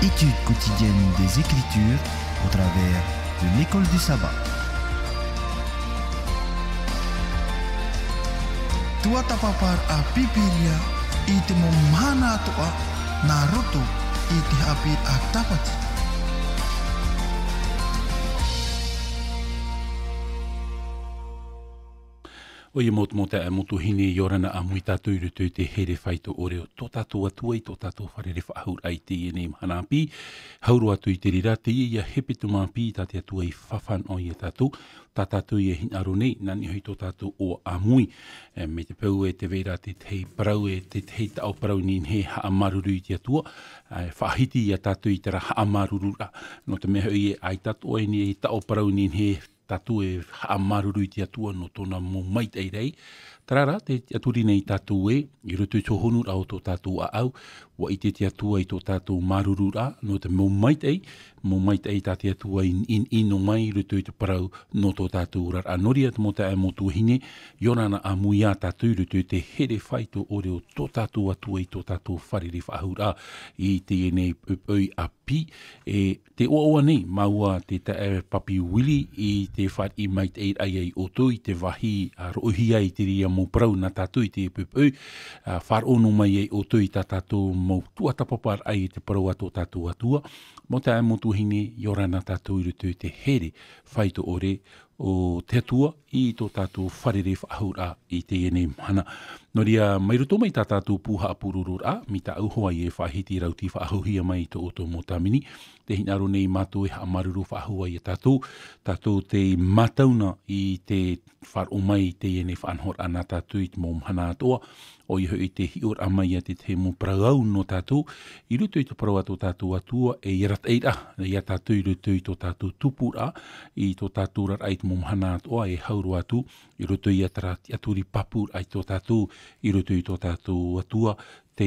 Étude quotidienne des Écritures au travers de l'école du sabbat. Tua tapapar a pipiria ite momhana toa naruto ite hapir a tapati. O ia motu mota e motu hine i orana a mui tātou rutu te here whaito ore o tō tātou atua i tō tātou wharere whaahur ai te iene mahana api. Hauru atu i te rira te ia hepe tu maapi tā te atua i whawhan o i tātou. Tā tātou i e hinaro nei, nani hoi tō tātou o a mui. Me te pau e te veira te tei parau e te tei tau parau ni he haamaruru i te atua. Whaahiti i a tātou i tera haamarurura. No te mea hoi e ai tātou e ni e tau parau ni he tātou e haamaruru i te atua no tōna mō mait ei rei. Tarara, te aturi nei tātou e, i rutu i tō honu rao tō tātou a au, wa i te atua i tō tātou maruru ra, no te mō mait ei tā te atua in ino mai, rutu i tō parau no tō tātou rar. Anoria te mota e motu hine, yorana a muia tātou rutu i te here whaito ore o tō tātou atua i tō tātou whariri whaahura i te enei pupui a pi, e te oa nei, maua te tae papi wili i te whar i mait ei ai o tō i te wahi a rohi ai te ria mō parau na tātou i te pupui, whar ono mai ei o tō i tā tātou mō tuatapapar ai te parau ato tātou atua, mo te ai motu hine, yorana tātou i rutu i te here whaito ore o te atua i tō tātou wharere whaahura i te ene mana. No ria, mai roto mai tā tātou puha apururura, mi tā auhoa i e whahiti rauti whaahuhia mai tō oto mō tamini. Te hinaro nei mātou e haamaruru whaahua i a tātou. Tātou te matauna i te whar o mai te ene whanhor ana tātou i te mō mhana atoa. O i hoi te hior amai a te mō praau no tātou. I rutu i tō parau ato tātou atua e irat eira. I a tātou i rutu i tō tātou tupura. I tō tātou rar ai te mō mhana atoa e hauru atu. I rutu i aturi papur ai tō tātou. I rutu i tō tātou atua. Te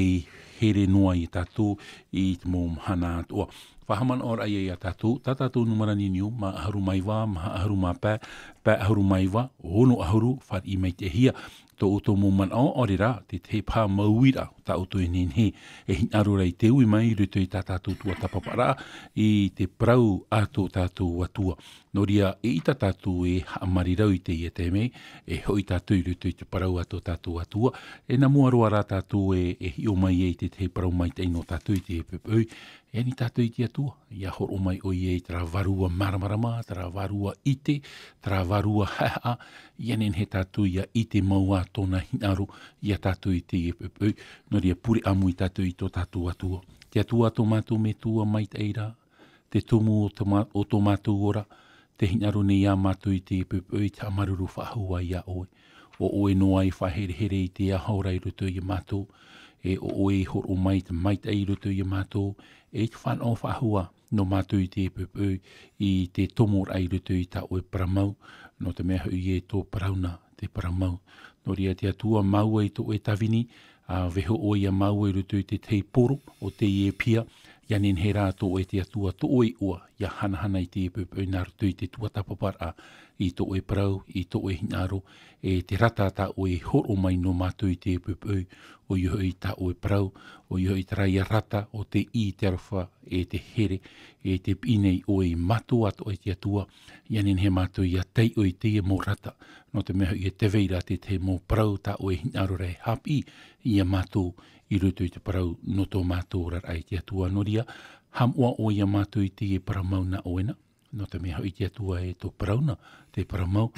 here noa i tātou i te mō mhana atoa. Whahaman ora ai a tātou. Tā tātou numarani niu. Ma aharu maiwa, ma aharu ma pē. Pē aharu maiwa. Hono aharu. Whar i mai te hia. Tō oto mō man o orira, te te pā mauira, tā oto e nenhe, e hinaro rei te ui mai, ruto i tā tātou tua tapapara, i te prau a tō tātou atua. No ria, e i tā tātou e hamarirau i te ia te mei, e hoi tātou i ruto i te parau a tō tātou atua, e na muaroa rā tātou e hio mai e te te parau mai teino tātou i te pepui, e ni tātou i te atua, ia horo mai o i e tara varua maramarama, tara varua ite, tara varua haha, ianen he tātou ia ite maua tōna hinaro, ia tātou i te pepui, no ria pure amu i tātou i tō tātou atua. Te atua tō mātou me tua mai teira, te tumu o tō mātou ora, te hinaro nei a mātou i te pepui, te amaruru whahua ia oe. O oe noa i whahere i te ahaura i ruto i mātou, e o oe horo mai te maita i ruto i mātou, e te whanau whahua no mātou i te pepui, i te tomor ai ruto i tā oe paramau, no te mea hui e tō parauna, te paramau. No ria te atua maua i tō e tawini, veho o ia maua i ruto i te tei poro, o te e pia, ianen he rā tō e te atua tō e ua, ia hanahana i te pepui nā ruto i te tuatapapara, i tō e parau, i tō e hinaro, e te rata tā o e horo mai no mātou i te pepui, o i hoi tā o e parau, o i hoi tara ia rata, o te i te arwha, e te here, e te pinei o e matua ato e te atua, ianen he mātou i a tei o i te e mō rata, no te meha i te veira te mō parau tā o e hinaro rei hapi, i a mātou i rutu i te parau no tō mātou rar ai te atua noria, hamua o i a mātou i te e paramau na oena, no te meha i te atua e tō parauna, te paramau,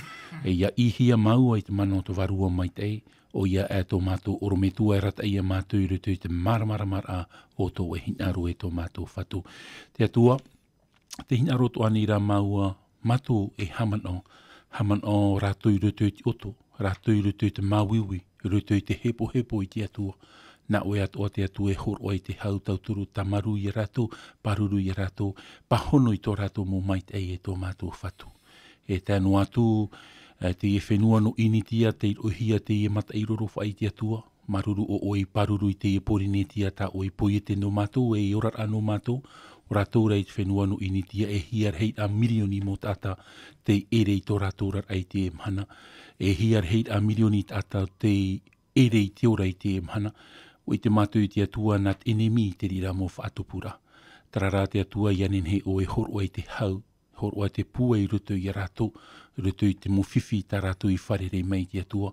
e ia ihia maua i te mana o tō varua mai te o ia e tō mātou orometua e rata i a mātou i rutu i te maramarama o tō e hinaro e tō mātou whatu. Te atua, te hinaro tō anira maua mātou e haman o rātou i rutu i te oto, rātou i rutu i te māwiwi, rutu i te hepo i te atua, na oe atoa te atu e horo i te hautauturu tamaru i rātou, paruru i rātou, pahono i tō rātou mō mait e tō mātou whatu. E tēnu atu, te e whenua no initia, te ohia te e mata i roro whai te atua, maruru o oi paruru i te e porinetia ta oi poi te no mātou, e orar anō mātou, o rātou rei te whenua no initia, e hiar heit a milioni mō tata, te ere i tō rātou rar ai te mhana, e hiar heit a milioni tata, te ere i te ora i te mhana, o i te mātou i te atua nat enemi te rira mō whaatupura. Tarara te atua ianin he o e horua i te hau, horua te pua i ruto i rato, ruto i te muwhiwhi ta rato i wharere mai te atua.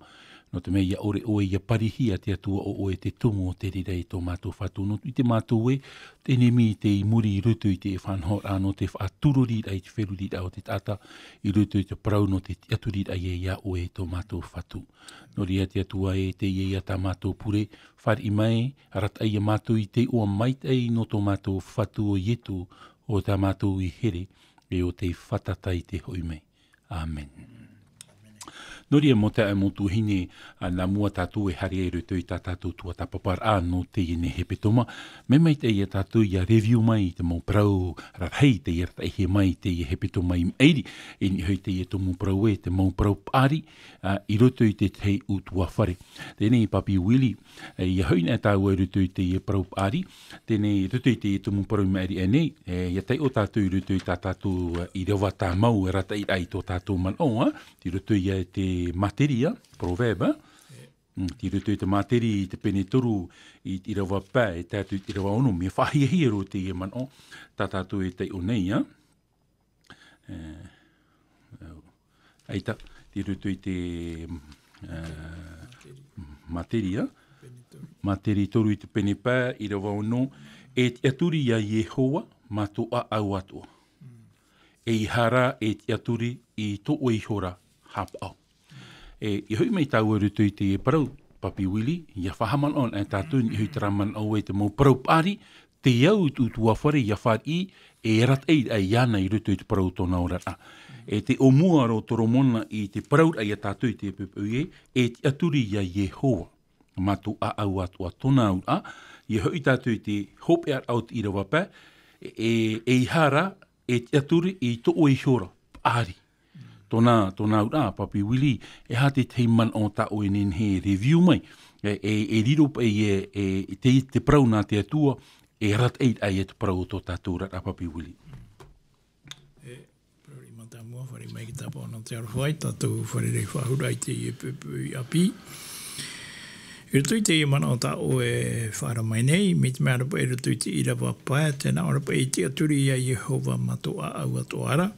No te mea ia ore oe ia parihia te atua o oe te tumu o te rira i tō mātou whatu. No i te mātou e, te nemi te i muri i ruto i te whanhor ano te whaatururi ai te wheruri o te tata i ruto i te parau no te aturiri ai e ia oe tō mātou whatu. No ria te atua e te ia tā mātou pure, whari mai, arat ai a mātou i te ua maitei no tō mātou whatu o ietu o tā mātou i here e o te whatatai te hoi mai. Amen. Noria mo te amotu hine na mua tātou e hari e ruto i tā tātou tua tapapar no te ine he petoma. Me mai te ia tātou ia review mai te mau prau rathei te ia rata he mai te ia he petoma i meiri. E ni hoi te ia tomu prau e te mau prau pari i ruto i te tei utua whare. Tēnei papi Willi, ia hoi nea tāu e ruto i te ia prau pari. Tēnei ruto i te ia tomu prau i meiri e nei. Ia tei o tātou i ruto i tā tātou i rewa tā mau e rata i rai tō tātou man oa. Ti ruto i te materia, proverba, ti ruto i te materi i te pene toru i rawa pā, e tātou i rawa ono, me whahia hia ro te ia man o, tā tātou e te o nei, Eita, ti ruto i te materia, materi toru i te pene pā, i rawa ono, e te aturi ia Yehowa, matoa au atua. E i hara e te aturi i to o i hora hapau. I hui mai tau ruto i te parau, papi Willi, ia whahaman on, e tātou i hui taraman au e te mau parau pari, te iau utua whare, ia whari e rat ei ai iana i ruto i te parau tōna orata. E te omua ro toromona i te parau ai a tātou i te pupui e te aturi ia Yehowa, matu a au atua tōna ura, i hui tātou i te hope ar out i rawa pā, e hara e te aturi i to o i hora, pari. Tōna ura, papi Willi, e hate te man o ta o enen he review mai, e riro pa e te prau nā te atua, e rat eit ai e te prau tō tātou rata, papi Willi. Prau i mata mua, whare mai ki tapa ona te arwhai, tātou whare rei whahurai te i pupu i api. I rutu i te i mana o ta o e whara mai nei, me te mea rapa i rutu i te irawa pae, tēnā o rapa i te aturi ia Yehova matoa au atoara,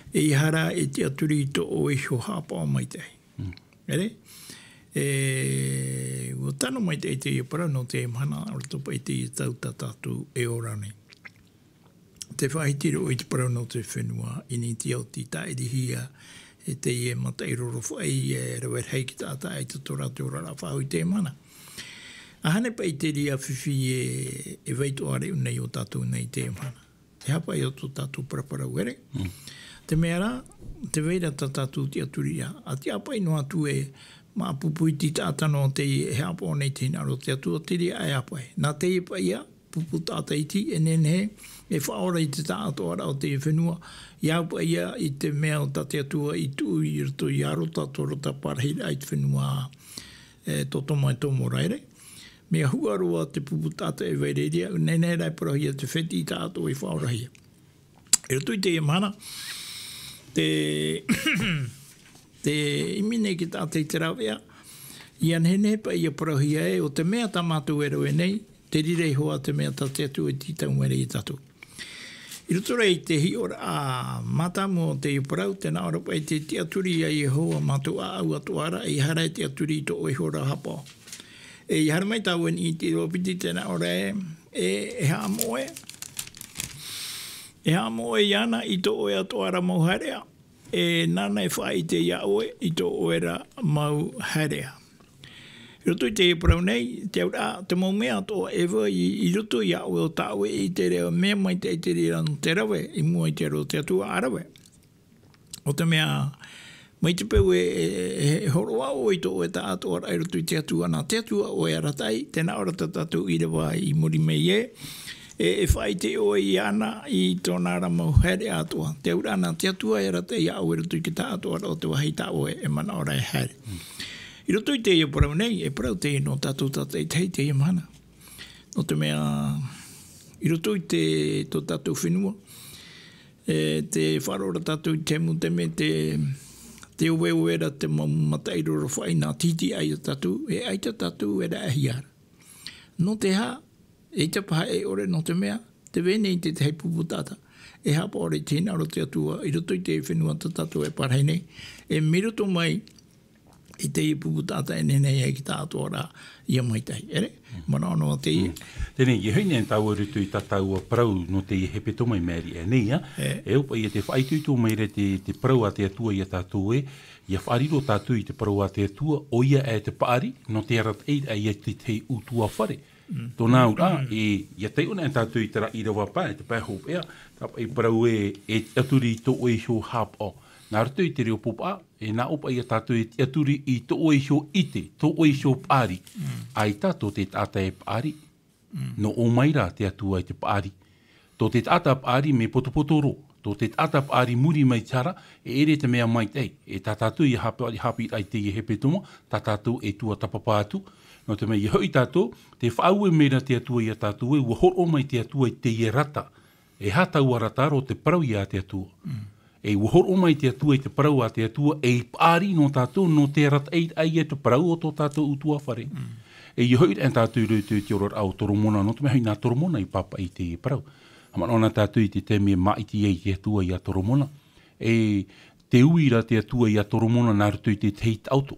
e i hara e te aturi i to o e ho hapa o mai tei. Ere? O tano mai tei te i para no te mana, o topa i te i tau tātātu e ora nei. Te whahitiro o i te para no te whenua, ini te au ti taeri hia, e te i e mata i roro whai, e rawet hei ki tāta e te tora te ora whau i te mana. A hane pa i te ria whiwhi e veito are unei o tātou nei te mana. E hapa i o tō tātou paraparau ere. Te mea rā, te veira tā tātou te aturia. A te apa ino atu e mā pupu i ti tātano te e hapa o nei tēnā ro te atua te ria e hapa e. Nā te i pa ia, pupu tāta iti e nene he, e whaora i te tāto ara o te whenua. I hapa ia i te mea o tā te atua i tu i rito i arota torota parahira i te whenua toto mai tomo raere. Mea huaroa te pupu tāta e veireria, nene rai parahia te wheti i tāto i whaora hia. E rito i te mana, te imine ki tātei te rawea, i anhene pa i a parahia e o te mea tā mātou ero e nei, te rirei hoa te mea tā te atu e titau mwere i tatu. I roto rei te hi ora a matamu o te i parau, tēnā ora pa i te aturi a i hoa mātou a au atuara, e i hara e te aturi i to o i hora hapa. E i hara mai tau en i te ropiti tēnā ora e ha moe. E ha moe i ana i to o e atuara mau harea. E nana e whai te ia oe i to oera mau harea. I roto i te parau nei, te aura, te mau mea toa ewa i roto i aue o tāue i te reo mea mai te reo te rawe, i mua i te reo te atua arawe. O te mea, mai te peu e horoa o i to oe ta atua i roto i te atua nā te atua oe aratai, tēnā ora tatatu i rewa i muri mei e whai te oe i ana i tōna ara mau here atua. Te aura nā te atua e rata i aue roto i ki tā atua o te wahi tā oe e mana ora e here. I roto i te ia parau nei, e parau te no tātou tātou tei te ia mana. No te mea, i roto i te tō tātou whenua, te wharora tātou i te muteme, te oe oera te matairoro whai nā titi ai o tātou, e aita tātou e ra ahiara. No te ha, e te paha e ore no te mea, Te vene i te hei puputata. E hapa ore tēnā ro te atua, i roto i te whenua tatatu e parhei nei. E miroto mai i te puputata e nenei e ki tā atua rā ia mai tai. Ere? Mana anō te ia. Tēnei, i hei nei tau arutu i tataua prau no te hepe tomai meri e nei, e upa i te whaitutu mai re te prau a te atua i a tātou e, ia whaariro tātou i te prau a te atua, o ia e te paari, no te arat eid a ia te utua whare. Tōnā ura, ia te una e tātou i tera i rawa pā, e te pēhop ea, tapa i prau e aturi i tō e hio hap o. Nā rato i te reo popa, e nā opa i a tātou e aturi i tō e hio ite, tō e hio pāri. Ai tātou te tāta e pāri, no o maira te atua i te pāri. Tō te tāta pāri me potopotoro, tō te tāta pāri muri mai tara, e ere te mea mai tei. E tā tātou i hapi ai te i hepe tomo, tā tātou e tua tapapātu. No te mea i hoi tātou, te whaue mera te atua i a tātou e, ua horo mai te atua i te i rata. E hata ua rata ro te parau i a te atua. E ua horo mai te atua i te parau a te atua, e i pāri no tātou, no te rata ai e te parau o tō tātou utua whare. E i hoi en tātou rautu i te oror au toromona, no te mea hoi nā toromona i papa i te parau. Hamanona tātou i te teme maiti e te atua i a toromona. E te uira te atua i a toromona nā rautu i te teit auto.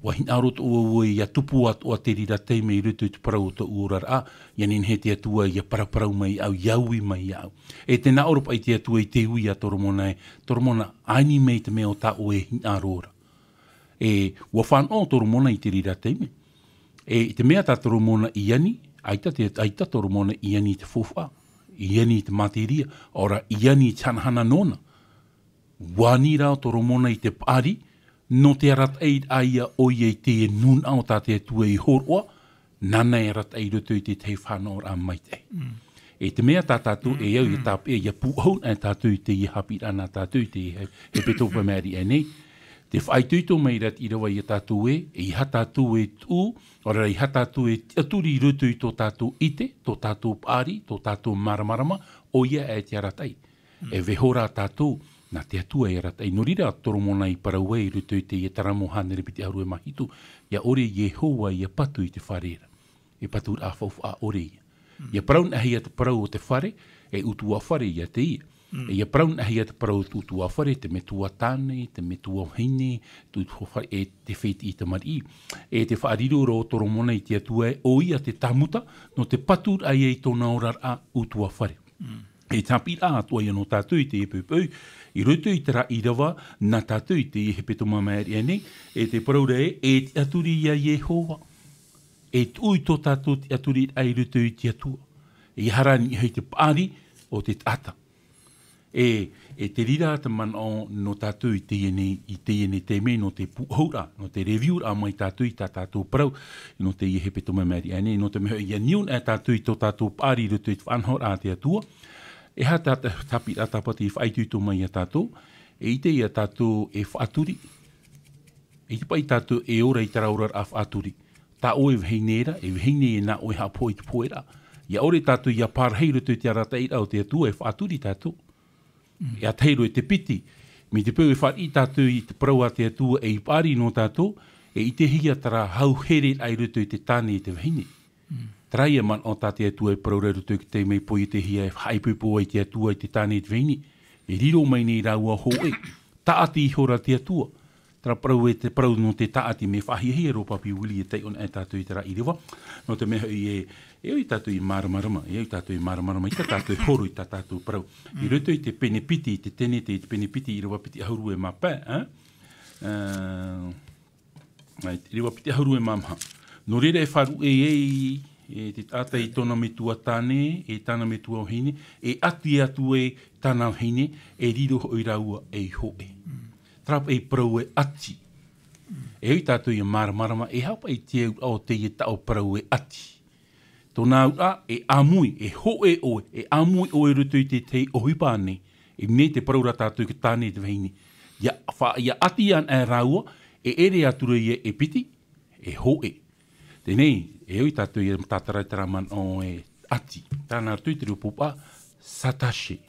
Wahina roto ua i a tupu atu a te rira teime i rutu i te parau ta uorar a, ia nin he te atua i a paraparau mai au, iaui mai au. E te nā oropa i te atua i te ui a toromona e, toromona aini mei te mea o ta o e hina rora. E ua whanau toromona i te rira teime. E te mea ta toromona i ani, aita toromona i ani te fofa, i ani te materia, ora i ani tanhana nona. Wani rao toromona i te pari, no te arat eid aia o i te nun au tā te atua i horoa, nana e arat eid o te te whanau a mai te. E te mea tā tātou e au i tāpe e puhau e tātou i te i hapi ana tātou i te e petopa meri e nei. Te whaituito mai rat i rawa i a tātou e ha tātou e tū, ora i ha tātou e aturi i rutu i tō tātou ite, tō tātou pāri, tō tātou maramarama, o ia e te arat eid. E vehora tātou, nā te atua e ratai. No rira toromona i paraua i rutu i te i taramo hanere piti aru e mahitu, ia ore i e hoa i a patu i te wharera. E patu a whauwha a ore ia. Ia praun ahi a te parau o te whare, e utua whare i a te ia. E ia praun ahi a te parau o utua whare, te metua tāne, te metua hine, e te wheti i te mari. E te whaariro ro toromona i te atua e o ia te tamuta, no te patu ai e tōna orar a utua whare. E tāpira atua i anō tātou i te epupau, i roto i te ra i rawa, nā tātou i te hepe tō mamari ane, e te paraura e te aturi ia i e hoa. E tui tō tātou te aturi ai roto i te atua. E harani i hei te pāri o te tata. E te rira te manao no tātou i te ene te me no te puhaura, no te review a mai tātou i tā tātou parau, no te i hepe tō mamari ane, no te meho i a niun e tātou i tō tātou pāri roto i te whanhor a te atua. E ha tapi a tapati i whaitutu mai a tātou, e ite i a tātou e whaaturi. E te pai tātou e ora i taraurar a whaaturi. Tā o e vheinera, e vheine e nā o e hapo i te poera. Ia ore tātou i a pārheiru tu te arata ira o te atua e whaaturi tātou. E a teiro e te piti. Me te pau e whaat i tātou i te parau a te atua e i pāri no tātou, e i te hia tara hau here ai rutu i te tāne i te vheine. Traia man o tāte atua e paraureru tu ki te mei po i te hia e haipupo i te atua i te tāne i te veini. E riro mai nei raua hoe. Taati i hora te atua. Tra parau e te parau no te taati me whahihia ro papi wili e tei on e tātou i te ra i rewa. No te meha i e oi tātou i maramarama. E oi tātou i maramarama. I ta tātou i horo i ta tātou parau. I roto i te penepiti, i te tenete i te penepiti i rewa piti ahuru e mapē. Te rewa piti ahuru e mamaha. No rere e wharu e te tata i tōna me tua tāne, e tāna me tua hine, e ati atu e tāna hine, e riro hoi raua e hoe. Trapa e parau e ati. E oi tātou i maramarama, e hapa i te au te i tau parau e ati. Tōna ura e amui, e hoe oe, e amui oe rutu i te tei ohipane, e mne te parau ra tātou ki tāne te vahine. Ia ati an e raua, e ere atura i e piti, e hoe. Tenei, e oi tātou i tātarai taraman o e ati. Tāna artui te rupupa, satashe.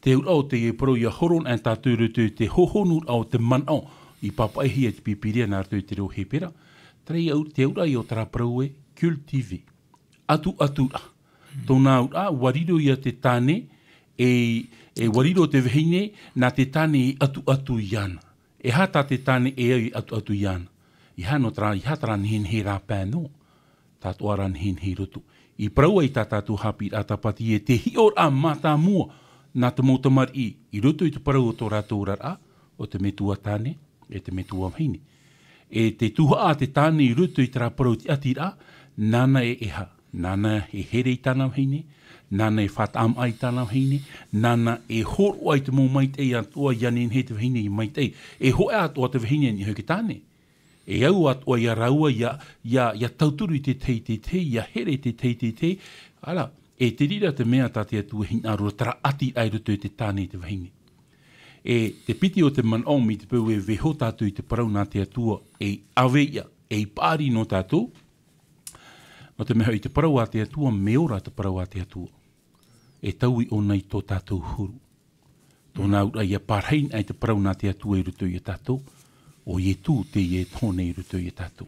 Te ura o te e pro i a horon an tātou rutu te hohonu au te manao i papaihi e te pipiria nā artui te reo hepera. Te ura i o tara pro e cultive. Atu atura. Tōna ura, wariro ia te tāne, e wariro te vehine, nā te tāne i atu i ana. E hata te tāne e au i atu i ana. I hatara nihen he rā pēno, tātou ara nihen he roto. I praua i tātātou hapi atapati e te hior a mata mua, nā te mōtamari i roto i te parau o tō rātou rara, o te metua tāne, e te metua mhine. E te tuha a te tāne i roto i te rāparau ti ati rā, nāna e eha, nāna e here i tāna mhine, nāna e whatam ai tāna mhine, nāna e horo ai te mō maitei atua ianen he te mhine i maitei. E hoa atua te mhine ni hoki tāne. E au atua ia raua, ia tauturu i te te, ia here te te, ala, e te rira te mea tā te atua hina arua, tara ati ai roto i te tāne i te mhine. E te piti o te manong mi te pau e veho tātou i te parau nā te atua e aveia, e pāri no tātou. No te meha i te parau a te atua, meora te parau a te atua. E taui o nei tō tātou huru. Tōna ura ia pārhein ai te parau nā te atua i ruto i tātou, o ie tū te ie tōne i ruto i tātou.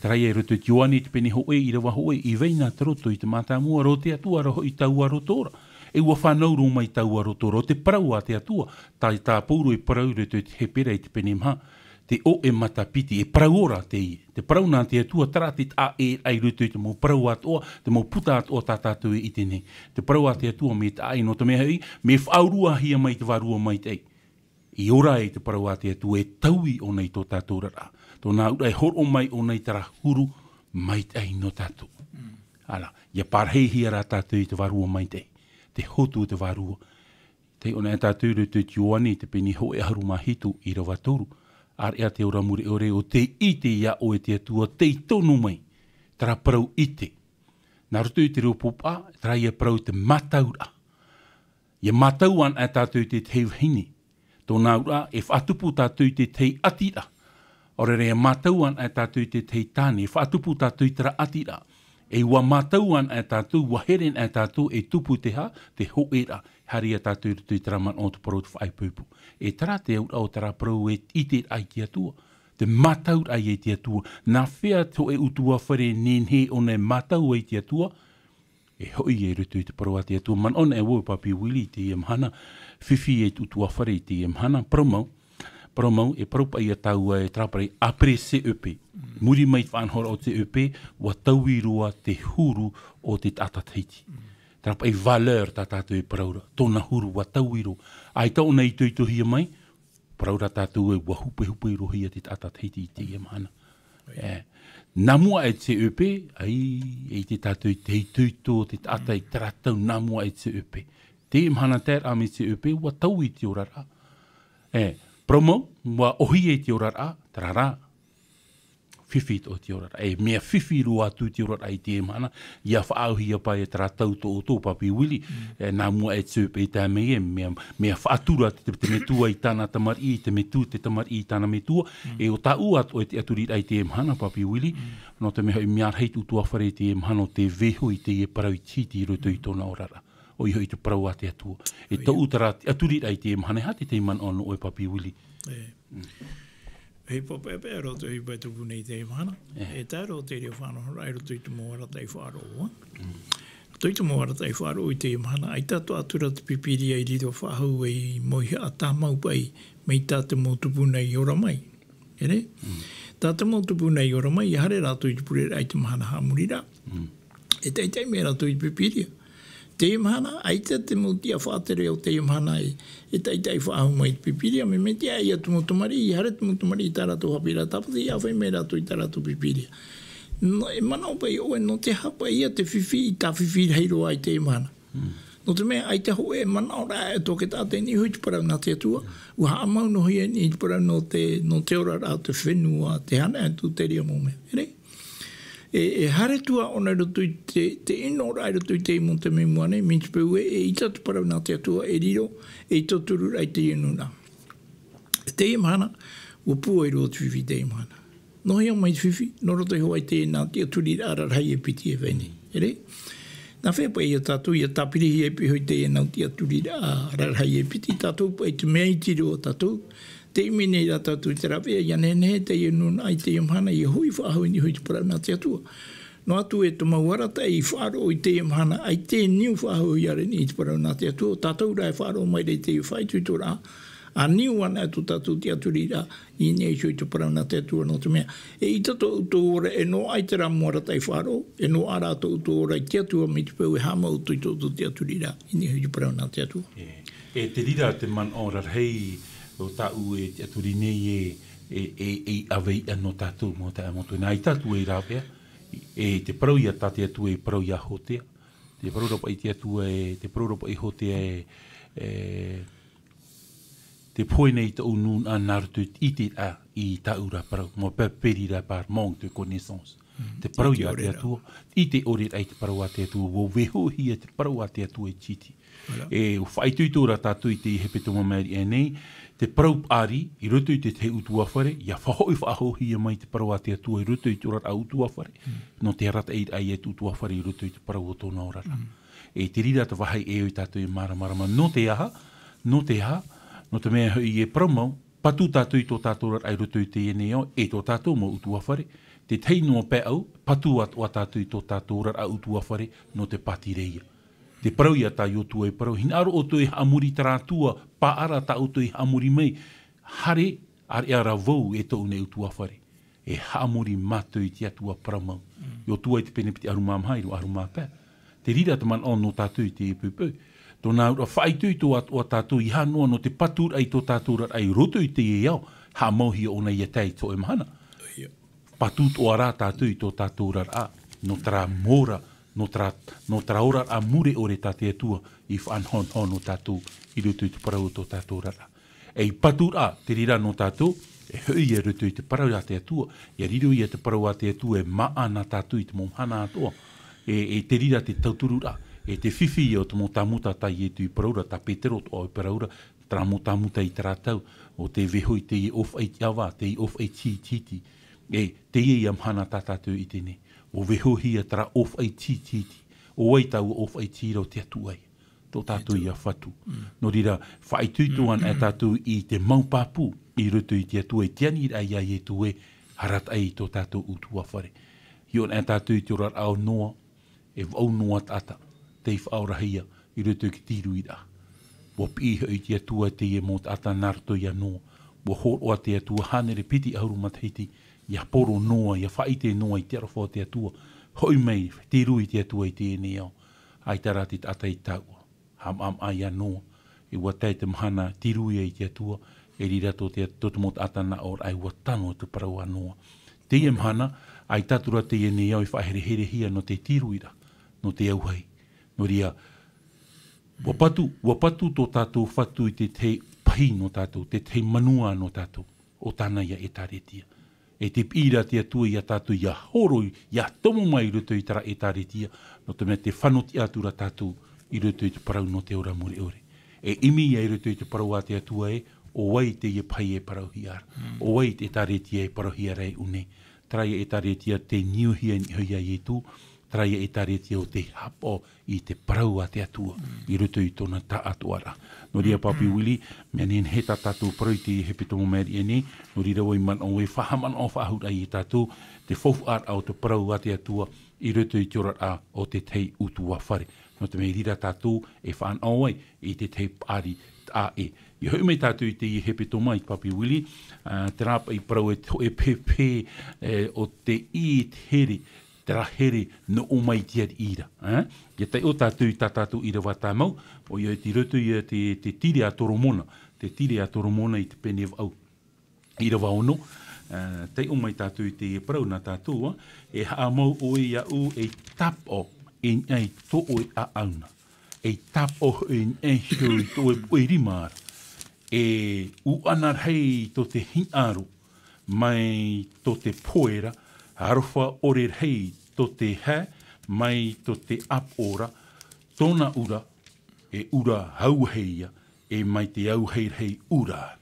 Tarai e ruto i Ioani te pene hoe i rawa hoe i veina te roto i te mātāmua ro te atua roho i taua rotora. E ua whanauru mai taua rotora. O te parau a te atua, tai tā pūru i parau ruto i te hepera i te pene maha, te o e matapiti, e parauora te i. Te parau nā te atua, tara te a e ai ruto i te mō parau atoa, te mō puta atoa tātātou i te ne. Te parau a te atua me te ai no te mea hei, me whaurua hia mai te varua mai te ei. I ora e te parau a te atua, e taui o nei tō tātou rara. Tōna ura e horo mai o nei tara huru mai te ei no tātou. Ala, ia pārhei rā tātou i te varua mai te ei. Te hotu te varua. Te ona e tātou ruto i Ioani, te peni ho e haru mahitu i rawa toru. Ar ea te ora muri ore o te ite ia o e te atua, te tonu mai, tara parau ite. Nā ruto i te reo popa, tara ia parau te mataura. Ia matauan e tātou te tei hini. Tōna ura e whatupu tātou te tei atira. Ore rea matauan e tātou te tei tāne, e whatupu tātou tara atira. E ua matauan e tātou, ua heren e tātou e tupu te ha, te hoera, hari e tātou ruto i taraman o te parau te whaipupu. E tara te aura o tara parau e ite ai te atua. Te mataur ai e te atua. Nā whea to e utua whare nenhe o ne matau ai te atua. E hoi e ruto i te parau a te atua. Man on e woi papi wili te e mhana. Whiwhi e utua whare te e mhana. Paromau e parupa i a taua e trapare apre CEP. Muri mai whanhora o CEP, wa tauirua te huru o te tatateiti. Trapa e valeur tātou e paraura. Tōna huru wa tauiro. Ai tau nei tuituhia mai, paraura tātou e wa hupe i rohia te tatateiti i te iamana. Namua e CEP, ai e te tātou te tuito, te tata i taratau namua e CEP. Te imhana tēr ame CEP, wa tau i te orara. Promo, wa ohi e te orara, tarara, whiwhi o te orara. E mea whiwhi rua atu te orara i te mana, ia whaauhia pai e tara tau to o tō papi wili, nā mua e tūpe i tā mea, mea whaatura te metua i tāna tamari, te metu te tamari i tāna metua, e o tā ua o te aturi i te mana papi wili, no te meha i mea heit utua whare te mana o te veho i te e parau i titi i roto i tōna orara. O iho i te parau a te atua. E tau utara aturi ai te mhane hati te man ono o e papi wili. Hei papa e pēro te hi pai tupu nei te mana. E tāro te reo whānoha rai roto i te moara tei whāroa. Roto i te moara tei whāroa i te mana. Ai tātou atura te pipiria i riro whahau e mohi a tāmau pai mei tātou mō tupu nei ora mai. Ere? Tātou mō tupu nei ora mai i hare rātou i te pure ai te mahana hamurira. E tei mea rātou i te pipiria. Te imhana, aita te mutia whātere o te imhana e taitai whaahu mai te pipiria, me metia ia tu mutumari, i hare tu mutumari i tarato hapira tapati, i awhai me rato i tarato pipiria. No, e manau pai oe, no te hapa ia te whiwhi, i tā whiwhi heiro ai te imhana. No te mea, aita hoe, e manau rā e tō ke tāte ni hui te parau nā te atua, ua haamau no hui e ni te parau no te ora rā te whenua, te hana e tu te ria mōme. Ere? E hare tua ona roto i te ino rai roto i te imo te memuane, minti peu e i tatu parau nā te atua e riro, e i toturu rai te inuna. Te imhana, ua pua i roa te whiwhi te imhana. No hea mai te whiwhi, no roto i hoa i te nā te aturi ara rai e piti e whene. Ere? Nā whea pa i a tātou, i a tāpirihi e piho i te nā te aturi ara rai e piti, tātou pa i te mea i tiro o tātou, te imine i rata tu te rawea, ia nene te inuna ai te imhana i hui whaahu ni hui te parau nā te atua. No atu e to mauarata i whaaro i te mahana, ai te niu whaho i are ni i te parau nā te atua, tātou rai whaaro mai rei te whaitu to rā, a niu ana atu tātou te aturi rā, i nei sui te parau nā te atua no te mea. E i tato uto ora e no ai te rā muarata i whaaro, e no ara ato uto ora i te atua mi te pau e hama uto i tato te aturi rā, i nei sui te parau nā te atua. E te rira te man ora hei, o tāu e te aturi nei e awei anō tātou mō te amotu. Nā i tātou e rāpea, e te parau ia tāte atu e parau ia hotea, te parau rapa i te atu e, te parau rapa i hotea te poe nei te unun a narutu i te a i taura parau, mō peri rā pār mōng te connaissance. Te parau ia te atua, i te ore ai te parau a te atua, wō weho hia te parau a te atua e titi. E o whaituitora tātou i te hepeto mamari e nei, te parau ari, i roto i te utua whare, ia whahoi whahohia mai te parau a te atua, i roto i te ora a utua whare, no te rata ai e te utua whare, i roto i te parau o tōna orara. E te rira te wahai e oi tātou i maramarama, no te aha, no te mea hui e parau patu tātou i tō tātou rat ai roto i te eneo, e tō tātou mo utua whare, te teino pe au, patu at o tātou i tō tātou rat a utua whare, no te pati reia. Te parau ia tā iotua e parau. Hinaro o tō e hamuri taratua, paara tā o tō e hamuri mei. Hare, are ara vau e tō une utua whare. E hamuri matu i te atua paramau. Io tua i te penepiti arumā mhairu, arumā pē. Te rira te man on no tātou i te epupau. Tō nā ura whaitu i tō atua tātou i hanua no te patur ai tō tātou rat ai roto i te e au. Ha mauhi o nei e tei tō e mahana. Patu tō ara tātou i tō tātou rat a. No tra mora. No tra ora a mure ore tāte atua i whanhon no tātou i rutu i te parau tō tātou rara. E i patura te rira no tātou, e hui e rutu i te parau a te atua, e riru i te parau a te atua e maana tātou i te momhana atoa. E te rira te tauturura, e te whiwhi o te motamuta tai e tu i paraura, ta petero o i paraura, tra motamuta i taratau, o te veho i te i of ai tiawa, te i of ai titi, e te i amhana tātātou i tene. O vehohia tra of ai titi. O ai tau of ai tira o te atu ai. Tō tātou ia whatu. No rira, whaituituan e tātou i te maupāpū i rutu i te atu ai. Tiani ai ai e tu e harat ai tō tātou utua whare. Hion e tātou i te orar au noa, e wau noa tata, te i whaurahia i rutu ki tiru i rā. Wa piha i te atu ai te e mō tata narto ia noa. Wa hor o te atu hanere piti auru matahiti. Ia poro noa, ia whaite noa i te arafo te atua. Hoi mei, te rui te atua i te ene au. Ai tarati tata i taua. Ham ai a noa. E ua tei te mahana, te rui i te atua. E rira tō te mot atana or ai ua tano te parau a noa. Te e mahana, ai tatura te ene au i whahere hia no te tiruira. No te auhei. No ria, ua patu tō tātou whatu i te pahi no tātou, te manua no tātou. O tāna ia e taretia. E te pira te atua i a tātou ia horoi, ia tomo mai ruto i tara e taretia, no te mea te whanoti atura tātou i ruto i te parau no te ora more ore. E imi i ruto i te parau a te atua e, o wai te ia pai e parau hiara, o wai te taretia e parau hiara e une. Traia e taretia te niuhia ni hoia i tu, traia e taretia o te hapo i te parau a te atua, i ruto i tōna ta atuara. No ria papi wili, mea nen he tātou parau i te hepetomo meri e ne, no ria wai man o e whahaman o whahura i tātou, te fofu ar au te parau a te atua, i ruto i tōrat a o te tei utua whare. No te mei rira tātou e whaan au ai, i te tei pari a e. I hoi mei tātou i te hepetomo i papi wili, te rāpa i parau e pepe o te i te here, te rahere no o mai tia ira. Ia tai o tātou i tātou ira watamau, o ia te rutu i te tiri a toromona, te tiri a toromona i te pene au ira waono, tai o mai tātou i te parau na tātou, e haa mau o ia u e tapo e nei to o a auna, e tapo e nei hui to e rimara, e u anar hei to te hinaru, mai to te poera, harofa ore hei to te he, mai to te apora, tōna ura, e ura hauheia, e mai te auhei ura.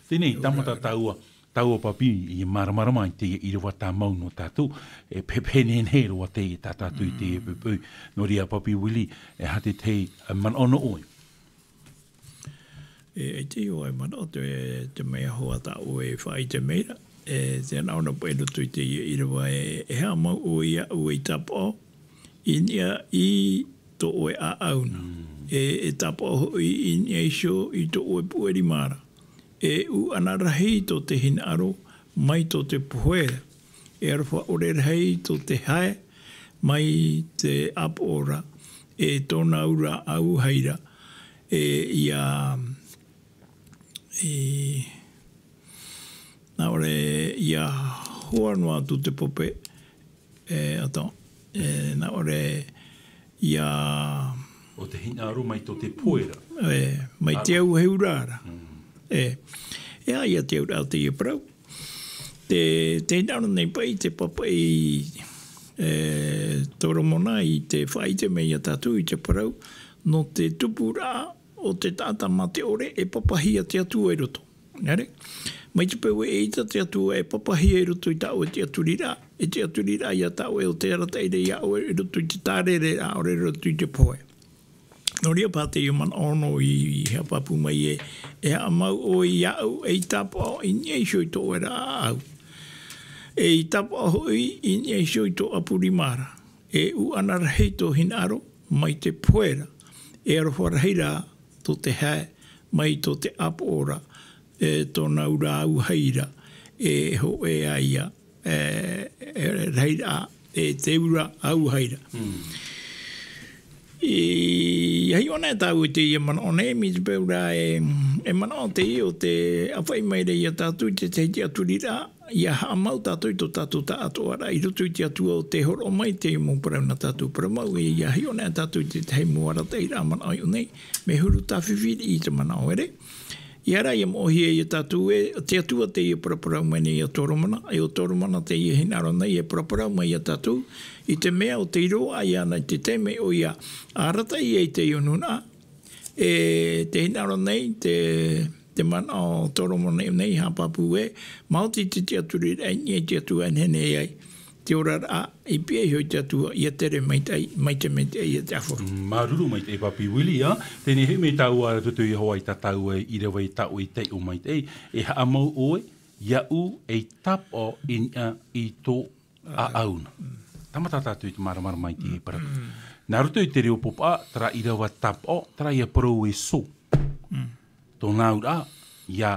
Tēnei, tamata taua papi, i maramarama i te irawa tā mau no tātou, e pepenen he roa te tātātou i te pupu. No ria papi wili, e hate te man ono oi. E te o ai mana, te mea hoa tā o e whai te meira, te naona po ero tui te i rewa hea mau o ia o i tapo inia i to oe a auna. E tapo i inia i sio i to oe pueri mara. E u anarahi to te hinaro mai to te puera. E arwha ore rei to te hae mai te apora. E tōna ura au haira. Ia nā ore ia hoa noa tu te pope nā ore ia o te hinaro mai to te poera mai te au heurara ia te au rau te ia parau te nāra nei pai te papa i toromona i te whaite mei a tātou i te parau no te tupura o te tata ma te ore e papahia te atua e roto. Nare? Mai te pewe e ita te atua e papahia e roto i tau e te aturira. E te aturira i a tau e o te arateire i a o e roto i te tārere a ore roto i te poe. No ria pāte i man ono i hea papu mai e a mau o i au e i tapa o i niei soi to e ra au. E i tapa o i niei soi to apurimara. E u anarahei to hinaro mai te poera. E arohara to te hae, mai to te apora, tōna ura au haira, e ho e aia, reira, te ura au haira. Hei ona e tau te ia mana one, mi te peura e mana o te i o te awhai mai rei a tātou te te aturira, ia haa mau tātou i tō tātou tā atoara, i roto i te atua o te horo mai te mō parau na tātou paramau, ia hei ona e tātou te hei moara teira mana ai o nei, me huru tāwhiwhiri i te mana o ere. Ia rai am ohi e tātou te atua te ia paraparau mai nei a toromana, e o toromana te ia hinaro nei e paraparau mai a tātou, i te mea o te iroa ia nei te teme o ia ārata i e te ionuna, e te hinaro nei te mana o toromana nei hapapu e, mauti te aturira e nie te atua nene ai, te ora a i pia hoi te atua i a tere mai te mete ai a te afo. Maruru mai te papi wili, tēnei he me tau a tutu i hoa i tatau e i rewa i tau i te o mai te e haa mau oe, ia u e tap o inia i tō a auna. Tamata tātou i te maramara mai te he para. Nā ruto i te reo popa, tara i rewa tap o, tara i a parou e so. Tō nāura, ia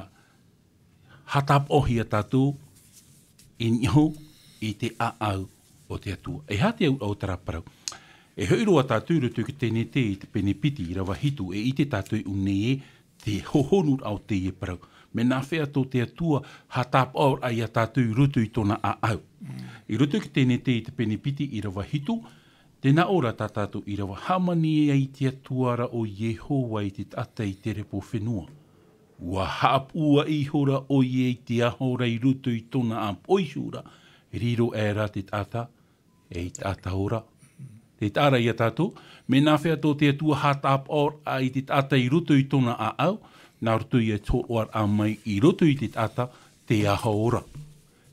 hatap o hi a tātou i niho i te aau o te atua. E hate au o tara parau. E heuroa tātou rutu ki tēnei te i te penepiti i rawa hitu e i te tātou unei te hohonur au te i parau. Me nā whea tō te atua hatap o ai a tātou rutu i tōna aau. I rutu ki tēnei te i te penepiti i rawa hitu, tēnā ora tā tātou i rawa hamani e i te atuara o Yehova i te tata i te repo whenua. Ua haap ua i hora o i te ahora i rutu i tōna ap oihura, riro e ra te tata, e i tata ora. Te tāra i a tātou, me nā whea tō te atua hatap or a i te tata i rutu i tōna aau, nā rutu i a tōruar a mai i rutu i te tata, te aha ora.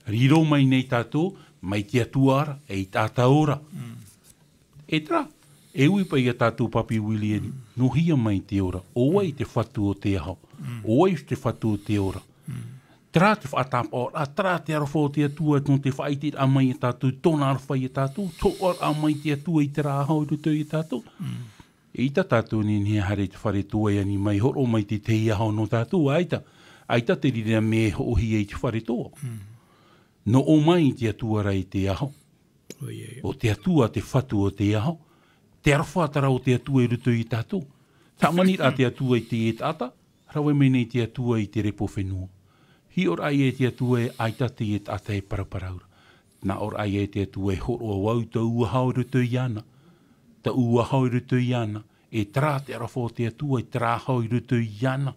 Riro mai nei tātou, mai te atuara, e i tata ora. E tra, e ui pai a tātou papi William, no hia mai te ora, oa i te whatu o te aho, oa i te whatu o te ora. Tra te whaatap ora, tra te arwha o te atua, tō te whaitir a mai a tātou, tōna arwha i a tātou, tō a mai te atua i te rāhau i rutu i a tātou. E ita tātou ni hea hare te whare tōa ani mai, horo mai te te iahau no tātou, aita te rira me hohi e te whare tōa. No o mai te atua rai te aho. O te atua te whatu o te aho. Te arwhatara o te atua i rutu i tātou. Tā mani a te atua i te e tata, rawe menei te atua i te repo whenua. Hi or ai e te atua e aita te e tata e paraparaura. Nā or ai e te atua e horo a wau ta ua hau rutu i ana. Ta ua hau rutu i ana. E tra te arwha o te atua e tra hau rutu i ana.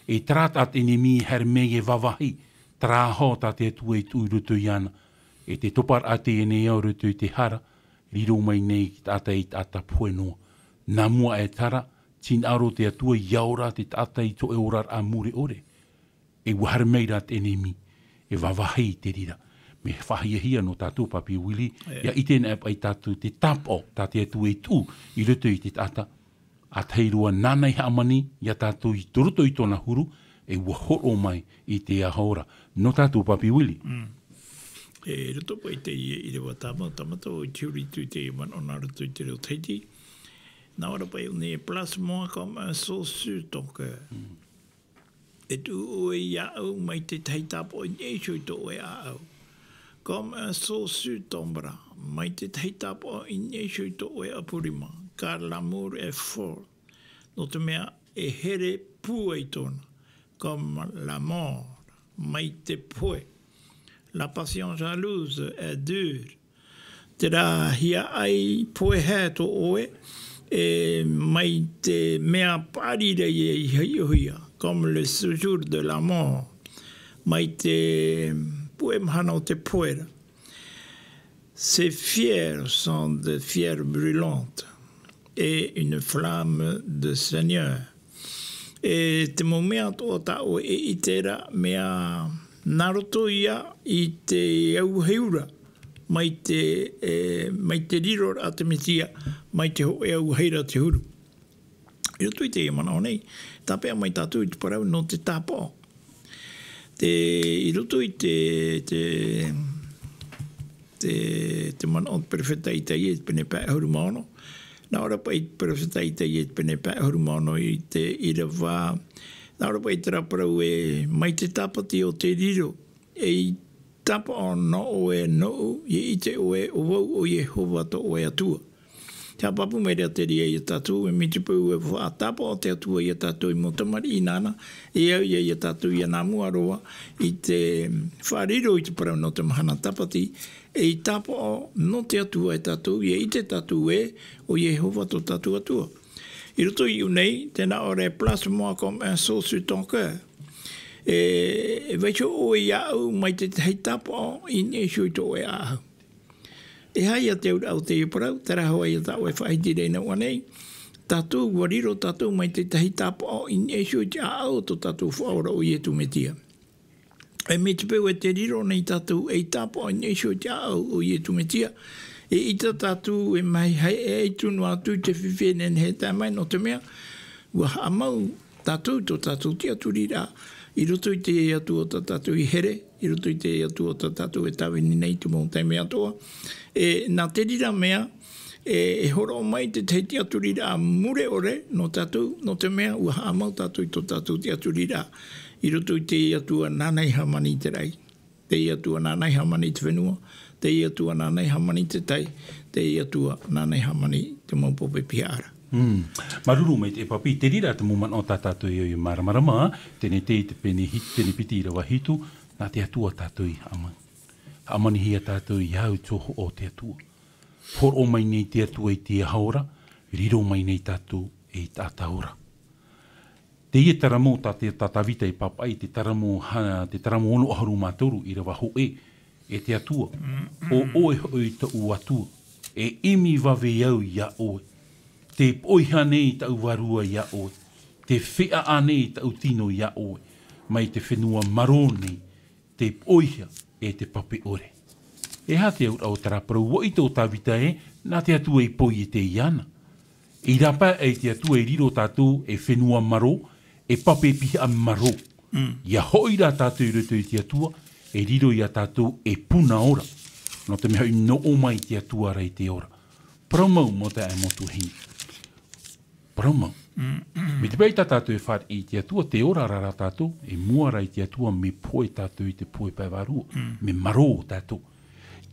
E tra ta te nemi her me e vavahi. Tra hau ta te atua i tui rutu i ana. E te topar a te ene au rutu i te hara. Riro mai nei ki tata i tata puenoa. Nā mua e tara, tin aro te atua iaura te tata i to e orar a muri ore. E wahara meira te enemi, e wawahi te rira. Me whahia hia no tātou papi Willi, ia i tēnā ai tātou te tapo, tā te atua i tū, i rutu i te tata. A teirua nānei hamani, ia tātou i turuto i tōna huru, e ua horo mai i te ahora. No tātou Papi Willie. E roto po i te i rewa tamata o i tiuritu i te man o nā roto i te reo teiti. Nā ora pa i une plus moa comme un sauce ton cœur. E tu o e iau mai te teitapo i nesho i to o e au. Comme un sauce ton bras. Mai te teitapo i nesho i to o e apurima. Car l'amour est fort. No te mea e here pua i tona. Comme la mort. Mai te poe. La passion jalouse est dure. Te rā hia ai poe hea to oe, e mai te mea parire i hia, comme le séjour de la mort. Mai te poe mahana o te poera. Ces fiers sont de fiers brûlantes et une flamme de Seigneur. E te mo mea to ta o e itera mea naroto ia i te auheura mai te riro a te metia mai te ho e auheira te huru. I roto i te mana o nei, tapea mai tātou i te parau no te tāpō. I roto i te mana o te perewheta i te iet pene pā huru maono. Nā ora pa i te perewheta i te iet pene pā huru maono i te ira wā. Nā ora pa i te raparau e mai te tapati o te riro. E i tapa o no o e no i ite o e o wau o Yehova to o e atua. Te apapu mai rea te ria i tatu e mitipau e wha tapa o te atua i tatu i motamari i nana e au i tatu i anā muaroa i te whariro i te parau no te mahana tapati e i tapa o no te atua e tatu i ite tatu e o Yehova to tatu atua. I roto i unei, tēnā ore place moi comme un saut sur ton cœur. E veicho o e au mai te hei tapa i nesho i to e au. E hai a te au te i parau, tera hoa i a tau e whaiti reina wanei. Tātou wariro tātou mai te hei tapa i nesho i te au to tātou whaora o i e tu metia. E me te peu e te riro nei tātou e tapa i nesho i te au o i e tu metia. E ita tātou e mai hei e tunu atu te whiwhenen he tā mai no te mea. Ua amau tātou to tātou te aturi rā. I roto i te atua o tātou i here. I roto i te atua o tātou e tawini nei tu mō tai mea toa. E nā te rira mea. E horo mai te te aturi rā mure ore no tātou no te mea. Ua amau tātou i to tātou te aturi rā. I roto i te atua nānei hamani te rai. Te atua nānei hamani te whenua. Te atua nānei hamani te tai, te atua nānei hamani te maupope piara. Maruru mai te papi, te rira te muman o tātou i oi maramarama, tēne te pene piti i rawa hitu, nā te atua tātou i amani. Amani hia tātou i au toho o te atua. Horo mai nei te atua i te haora, riro mai nei tātou e tātaora. Te ie taramo te tatavita i papai, te taramo ono aharu mātoru i rawa ho e te atua, o oe hoi ta u atua, e imi wawe au ia oe, te oiha nei ta u warua ia oe, te whea anei ta u tino ia oe, mai te whenua marone, te oiha e te pape ore. E ha te au taraparau, wo i tō tawita nā te atua i poi e te iana. I rapa e te atua i riro tātou e whenua maro, e pape piha maro. Ia hoi rā tātou i roto i te atua, e riro i a tātou e puna ora. No te mehau no o mai te atua rei te ora. Praumau mo te e motu hini. Praumau. Me te pei tātou e whare i te atua, te ora rara tātou, e mua rei te atua me poe tātou i te poe paiwarua. Me maro tātou.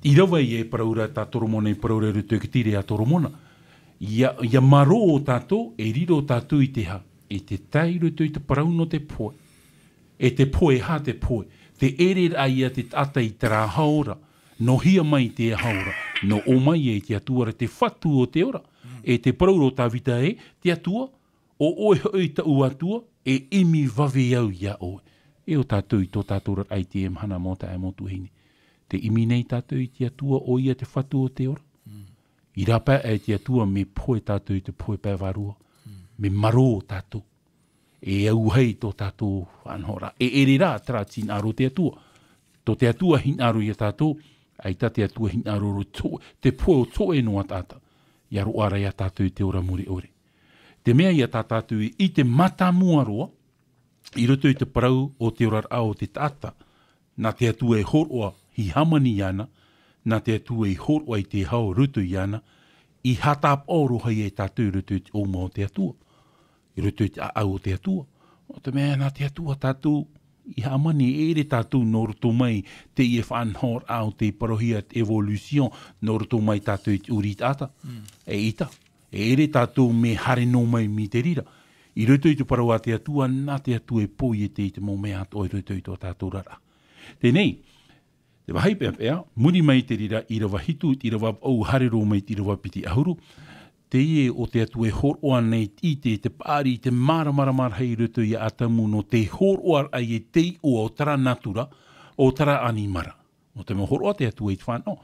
I rawa i e praura tā toromona i praura rutu ki tire a toromona. Ia maro tātou, e riro tātou i te ha. E te tai rutu i te parau no te poe. E te poe ha te poe. Te ere ai a te tata i te rā haora, no hia mai te haora, no o mai e te atua re te whatu o te ora, e te parauro tā vita te atua, o oe hoi ta u atua, e imi wawe au ia oe. E o tātou i tō tātou rat ai te mhana mō ta e motu hini. Te imi nei tātou i te atua o ia te whatu o te ora. I rapa e te atua me poe tātou i te poe pēwarua, me maro tātou. E au hei tō tātou whanhora. E ere rā tera tin aro te atua. Tō te atua hin aro i a tātou, ai ta te atua hin aro te poe o tō e noa tāta. I aro ara i a tātou i te ora muri ore. Te mea i a tātou i te mata mua roa, I roto i te parau o te orara o te tata, nā te atua e horoa hi hamani ana, nā te atua e horoa i te hao rutu i ana, I hatap oro hai e tātou roto i te oma o te atua. I roto i te au o te atua. O te mea nā te atua tātou I hamani e re tātou no roto mai te I e whanhor au te parohia te evolution no roto mai tātou I te uri tāta. E ita. E re tātou me hare no mai mi te rira. I roto I te parau a te atua, nā te atua e poi e te I te mō mea ato I roto I tō tātou rara. Tēnei, te wahai pēpea, muri mai te rira I rawa hitu, I rawa au harero mai I rawa piti ahuru, te ie o te atu e horoa nei I te pāri, te mara hei roto I atamu no te horoa ai e te o tara natura, o tara animara. O te mo horoa te atu e te whanau.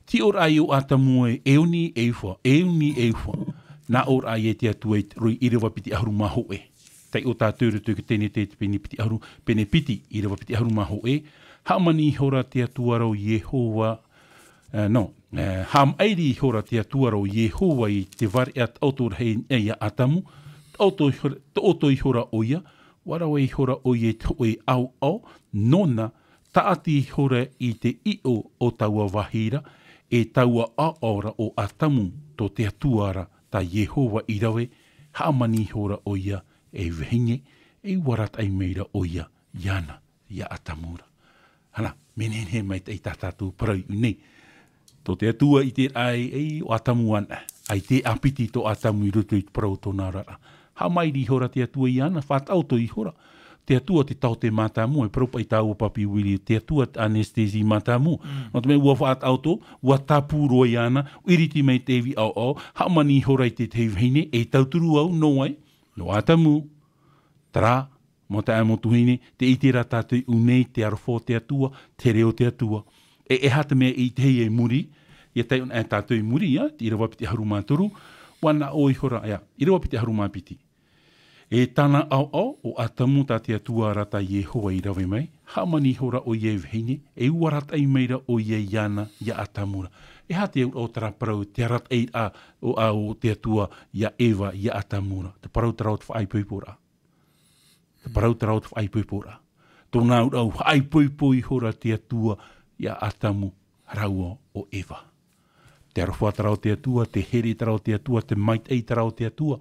Ti ora ai o atamu e euni e ufua. Nā ora ai e te atu e roi I rawa piti ahuru maho e. Tei o tātou roto ke tēne te pene piti ahuru, pene piti I rawa piti ahuru maho e. Hamani hora te atuaro Yehova, ham airi hora te atuaro Yehova I te ware at autor hei eia atamu, oto I hora oia, warawe I hora oia te au, nona, taati hora I te io o taua wahira, e taua aora o atamu to te atuara ta Yehova I rawe, hamani hora oia, e vehinge, e warat ai meira oia, yana, ia atamura. Hana, menen he mai te tātātou parau nei. Tō te atua I te ai o atamu ana. Ai te apiti tō atamu I roto I te parau tō nārara. Ha mai ri hora te atua I ana, whātau tō I hora. Te atua te tau te mātāmu, e propa I tāua papi wili, te atua te anestesi mātāmu. No te mea ua whātau tō, ua tāpūro I ana, iriti mai tevi au, ha mani hora I te teivhine, e tauturu au, no ai, no atamu, tara, mo te amo tuhine, te itira tātou unei, te arofo te atua, te reo te atua. E hata mea I te hei e muri, ia tei on e tātou I muri, te irawa piti haru māturu, wana o I hora, irawa piti haru māpiti. E tana au o atamu tā te atua rata Yehova I rawe mai, hamani hora o Ie vihine, e uarata I meira o Ie iana, ia atamura. E hate au o tara parau, te arat ei o te atua, ia Eva, ia atamura. Te parau tarau te whaipupura. Te parau tarau te whaipupura. Tōna au whaipupui hora te atua, ia atamu, raua o Eva. Te arofua tarau te atua, te here tarau te atua, te mait ei tarau te atua.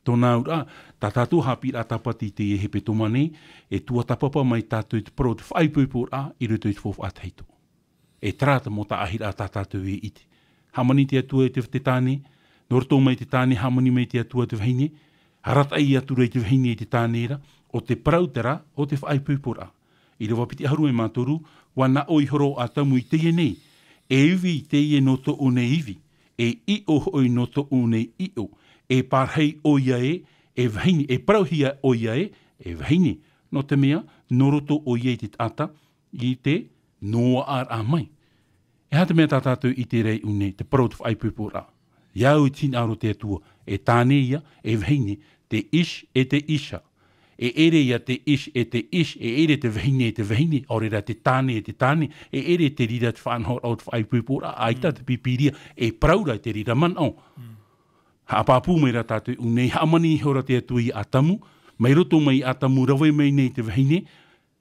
Tōna ura, tā tātou hapi rā tapati te e hepe tomane, e tua tapapa mai tātou te pro te whaipupura, I roto I te fofu ataito. E trāta mo tā ahira tā tātou e iti. Hamani te atua te tāne, noroto mai te tāne, hamani mai te atua te vahine, harata I atura I te vahine te tānera, o te parautera, o te whaipupura. I rewa piti haru e mātoru, wana oi horo atamu I teie nei, e iwi I teie no to o ne iwi, e I o hoi no to o ne I o, e parhei o ia e vahine, e parauhia o ia e vahine, no te mea, noroto o ia te tata, I te noa ar a mai. E hata mea tātātou I te rei une, te parau te whaipupura. Iau I tina aro te atua, e tāne ia, e vahine, te ish e te isha. E ere ia te ish, e ere te vahine, orera te tāne, e ere te rira te whanhor au te whaipupura, aita te pipiria, e praura te rira man au. Hapapū mai rā tātou unei, hamani hora te atu I atamu, mai roto mai atamu, rawe mai nei te vahine,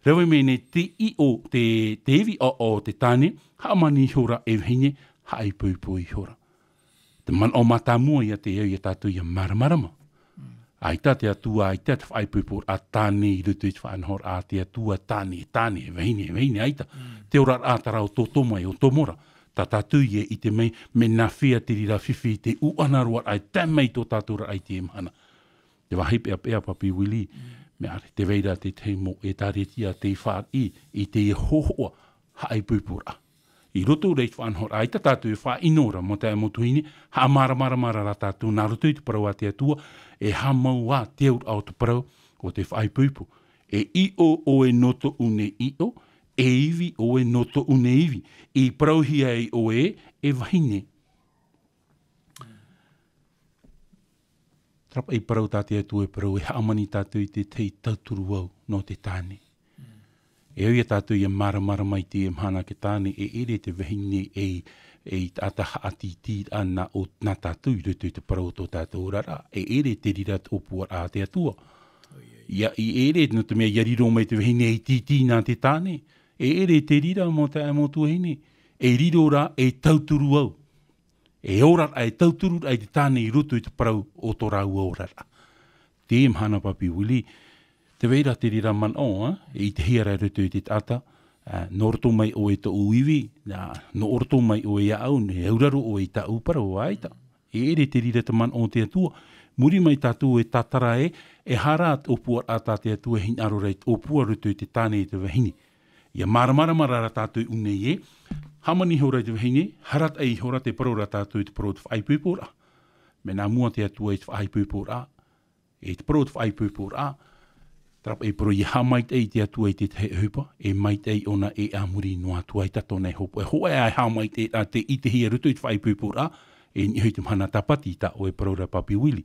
rawe mai nei te I o te evi o te tāne, hamani hora e vahine, hai pūpui hora. Te man o matamua ia te eo ia tātou ia maramarama. Aita te atua, aita te whaipupur a tāne I rutu I te whanhor, a te atua tāne, vahine, aita. Te ora ātarau tō tomai o tomora. Tā tātou ia I te mei, me nā whia te rira whiwhi, te uanarua ai, te mei tō tātou ra ai te emhana. Te wahi pea papi wili, me are te veira te teimo e tāretia te whāri, I te hohoa hai pupura. I roto rei whanhora, ai tā tātou wha inora, mo te amotuhine, ha mara ra tātou, nā roto I te parau a te atua, e ha maua te eur au te parau, o te whai pupu. E I o e noto une I o, e iwi o e noto une iwi. I parauhia e o e wahine. Trapa I parau tāte atu e parau, e haamani tātou I te tei tauturu au no te tāne. E au ia tātou I mara mai te mhana ke tāne, e ere te wahine e tāta haati tī ana o nā tātou I roto I te parau tō tātou rara, e ere te rira opua a te atua. Ia I ere no te mea iariro mai te wahine e titi nā te tāne. E ere te rira mo te amo tuahine. E riro rā e tauturu au. E ora ai tauturu ai te tāne I roto I te parau o tō rau ora rā. Te mhana papi wili. Te weira te rira man o, I te hiara roto I te tata. No roto mai o e ta uiwi. No roto mai o e au. Ne auraro o e ta upara o aita. E ere te rira te man o te atua. Muri mai tātou e tatara e hara o pua ata te atua hin aro rei o pua roto I te tāne I te wahine. Ia maramara marara tātou unei Hamani hora te wahine, harat ai hora te parora tātou I te parot whaipupora. Me nā mua te atua I te whaipupora. E te parot whaipupora. Trap e paro I hamait ei te atua I te hupa. E mait ei ona e amuri no atua I tato nei hopo. E hoa ai hamait e te I te hia ruto I te whaipupora. E ni hui te mhana tapati ta o e parora papi wili.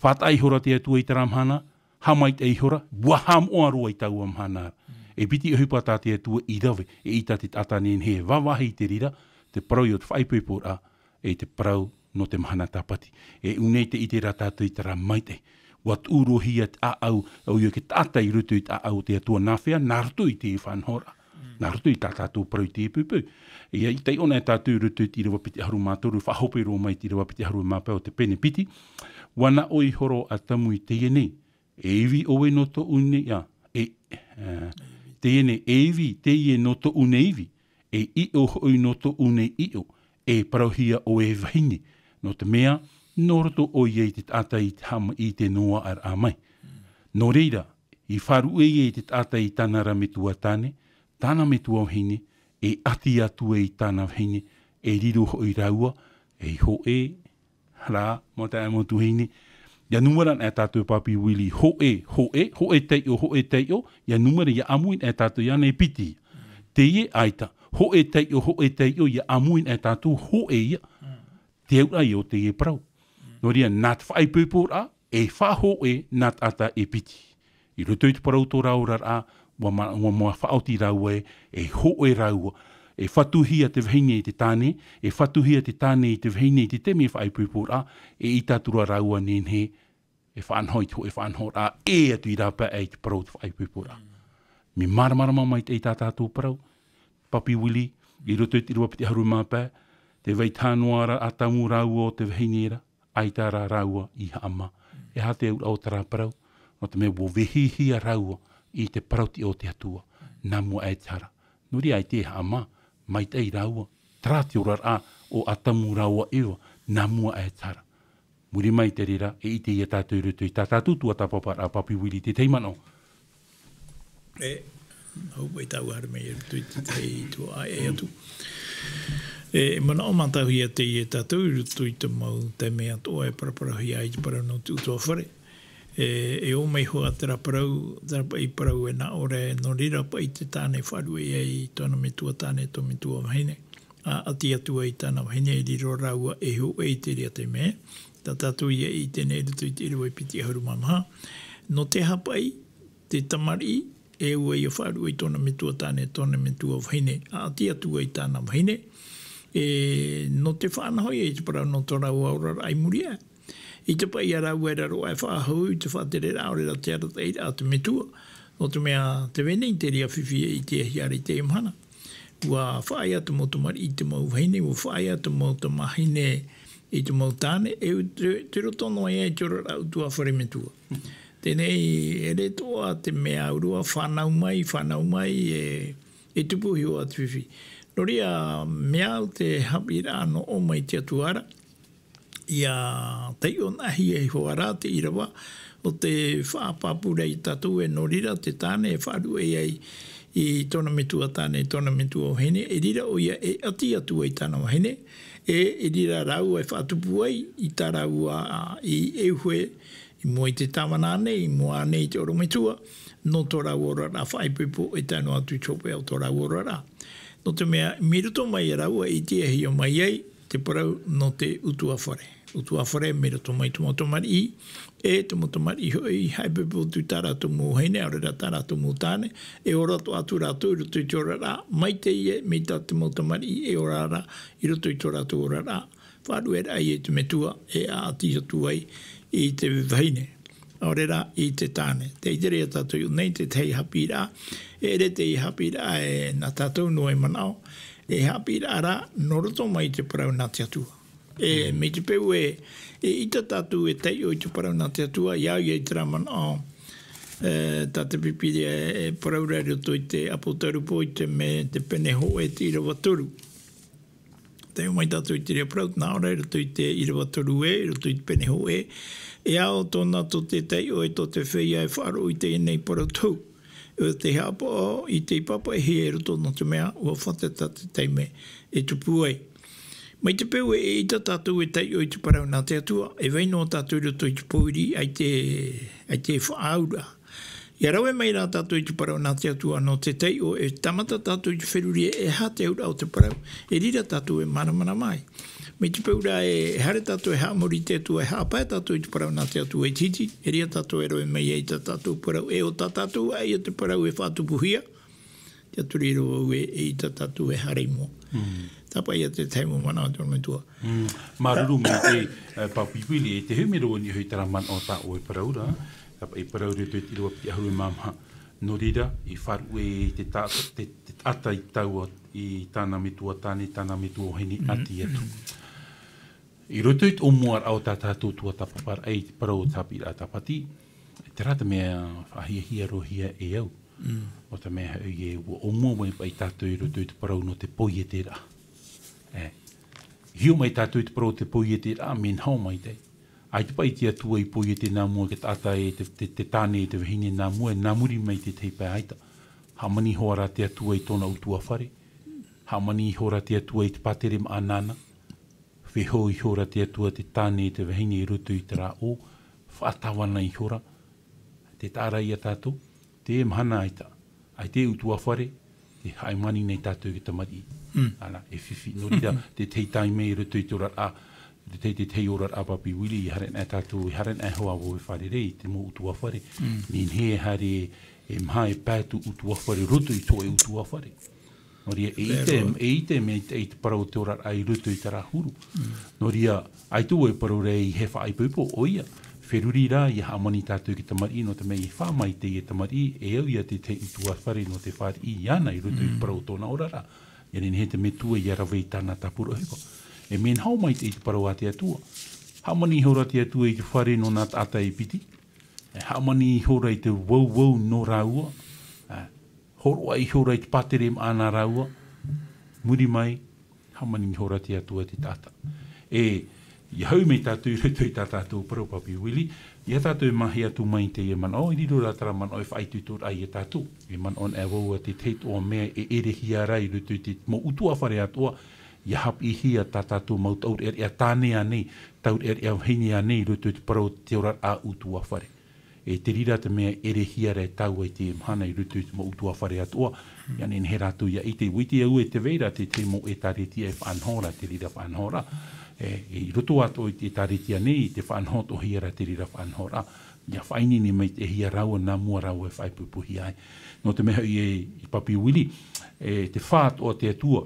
What ai hora te atua I te ramhana. Hamait ei hora. Waham o aroa I tau amhana. E piti e hupa tā te atua I rawe, e I tā te atanen he wawahi te rira, te parau I o te whaipupora, e te parau no te mahana tāpati. E unei te I te ratātou I te rā maite. Wat uro hia te au I ke tātai rutu I te au te atua nāwhea, nā rutu I te whanhora. Nā rutu I tātou parau I te pupu. E I tei ona e tātou rutu I te rawa piti haru mātoru, whahope ro mai te rawa piti haru māpau te pene piti. Wana oi horo a tamu I te iene. E iwi oe no to une ia. Te ene evi, te ie no to une iwi, e I o hoi no to une I o, e parauhia o e wahine, no te mea, no roto o iei te tata I te hama I te noa ar amai. No reira, I wharu e te tata I tanara me tua tāne, tāna me tua wahine, e ati atu e I tāna wahine, e riro hoi raua, e ho e, hara, mo te amo tuhine, ia numeran e tātou papi wili ho e teio, ia numera ia amuin e tātou iana e piti. Te ie aita, ho e teio, ia amuin e tātou ho e ia. Te aura I o te ie parau. No ria, nāt whaipupora, e whaho e nāt ata e piti. I roto I te parau tō raura a, wa mua whaoti raua e ho e raua. E whatuhia te wahine I te tāne, e whatuhia te tāne I te wahine I te teme whaipupora, e I tātura raua nenhe, e whanhoi tō e whanhora, e atu I rapa e te parau te whaipupora. Mi maramarama mai te tātātou parau, papi wili, I roto I te rua piti haru māpā, te waitanoara a tamu raua o te wahinera, aitara raua I haama, e hate au tara parau, no te me wo vehihia raua I te parauti o te atua, namua e tara. Nuri ai te haama, mai tei raua, trāti ora a o atamu raua ewa, namua e tara. Muri mai te rira, e I te ia tātou rutu I tātātou tua tapapara a papi wili te teimano. E, hau pai tau hara mei rutu I te tei tua ai e atu. E, mana o mantau hia te ia tātou rutu I te mau te mea toa e paraparahi ai te parau no tu tua whare. E o mai hoa tera parau, I parau e na ore no rira pa I te tāne wharu e ai tōna me tua tāne tō me tua wahine. Ati atua I tāna wahine I riro raua e ho e te rea te mea. Tā tātou ia I tēnei rutu I te rewa I piti haru mamaha. No te hapai, te tamari, e ua I o wharu I tōna me tua tāne, tōna me tua wahine. Ati atua I tāna wahine. No te whanahoi e te parau no tō rau aura ai muria. I te pai ara ue raro ai whahau, I te whatere raore ra te arata I te metua. No te mea te wene I te rea whiwhi I te hiari te imhana. Ua whaai atu mo tamari I te mau whaine, ua whaai atu mo tamahine I te mau tāne, te rotono ai te ora rau tua whare metua. Tēnei e re toa te mea urua whanau mai e tupuhi o atu whiwhi. No rea mea te hapi rāno o mai te atuara, ia tei o nahi e hoara te irawa o te whaapapura I tātou e no rira te tāne e wharu e ai I tōna metua tāne, tōna metua o hene, e rira o ia e ati atua I tāna o hene, e rira rau e whaatupu ai I tā rau I euhue, I mua I te tamanane, I mua nei te oro metua, no tō rau ora rā whaipupo e tāno atu chope au tō rau ora rā. No te mea, miruto mai e rau I te ahi o mai ai, te parau no te utua whare. Utua whare, miruto mai tumotomari I, e tumotomari I haipupo tu tārato mō heine, aure rā tārato mō tāne, e ora to atu rātou I roto I tō rā, mai te ie, me tā tumotomari I, e ora rā, I roto I tō rātou ora rā. Wharu e rai e te metua, e a ati atu ai I te waheine. Aorera I te tāne. Te itere a tātou nei te tei hapi rā. E re te hapi rā e nā tātou no e manao. E hapi rā rā noroto mai te parau nā te atua. E me te peu e ita tātou e tei o I te parau nā te atua. Iau I te rā manao. Tāte pipiri e parau rā roto I te apotarupo I te me te pene ho e te irawa toru. Te o mai tātou I te rea parau. Nā ora roto I te irawa toru e, roto I te pene ho e. E ao tōna tō te tei o e tō te whia e wharo I te enei parau tau. E te hapa o I te papa e he e roto no te mea ua whateta te teime e tupu ai. Mai te peu e ita tātou e tei o I te parau nā te atua. E weino tātou roto I te pouri ai te whaaura. Ia rau e mai rā tātou I te parau nā te atua no te tei o e tamata tātou I te wheruria e ha te aura o te parau. E rira tātou e maramana mai. Me te peura e hare tātou e haamori te atua e haapai tātou I te parau nā te atua e titi. E ria tātou e roe mei e I tātou parau. E o tātou ai te parau e whātupuhia. Te aturi ro e I tātou e hare mo. Tapa ia te teimo mana o tōna tua. Maruru me te papipili e te humero ni hui taraman o tā o e paraura. Tapa I parau re te tirua pi ahu e mamha. No rira I wharu e te ata I taua I tāna mitua tāne, tāna mitua heni ati atu. I roto I o muar au tātātou tua tapapar ei te parau tapi rā tapati. Te rata mea whahia rohia e au. O ta mea e o mua mai pai tātou I roto I te parau no te poi e te rā. Hiu mai tātou I te parau te poi e te rā, men hau mai te. Ai te pai te atua I poi e te nā mua ke tāta e te tāne e te wahine nā mua, nā muri mai te teipai aita. Ha mani hoara te atua I tōna utua whare. Ha mani hoara te atua I te patere ma anana. Whiho I hora te atua te tāne te wahine I roto I te rā o. Whaatawana I hora. Te tārai a tātou. Te mhana aita. Ai te utua whare. Te haimani nei tātou ki tamari. Ana, e whiwhi. No rira te teitai mei I roto I te ora a. Te tei ora a papi wili. I haren a tātou. I haren a hoa o e whare rei. Te mo utua whare. Nin he hare e mha e pātu utua whare. Roto I tō e utua whare. No ria e ite me te parau te ora ai ruto I te rahuru. No ria ai tu e parau rei he wha ai pupo o ia. Wheruri rā I hamani tātou ki tamari no te mei whamai te I tamari e au ia te utua whare no te whare I ana I ruto I parau tōna ora rā. Ia nen he te me tua I arawei tāna tapura hewa. E men hau mai te parau a te atua. Hamani hora te atua I te whare no nā tāta I piti. E hamani hora I te wau no rāua. Horo ai hora I te patere ma ana raua. Muri mai, hamani hora te atua te tata. E, I hau mei tātou ruto I tātou parau papi wili, ia tātou mahi atu mai te e man o, I riro rā tara man o e whaitu tōr ai e tātou. E man on e wau te teit o mea e ere hia rai ruto I te mo utua whare atua, ia hap I hia tātou mau taur e tāne anei, taur e heini anei ruto I te parau te ora a utua whare. E te rira te mea ere hia rai tau ai te mhana I ruto I te mo utua whare atua. Ia nen he rātou ia I te witi au e te veira te mo e tāretia e whanhora, te rira whanhora. E roto ato I te tāretia nei, te whanhoto hia ra te rira whanhora. Ia whaini ni mai te hia raua nā mua raua e whaipupuhi ai. No te meha I papi wili, te whaat o te atua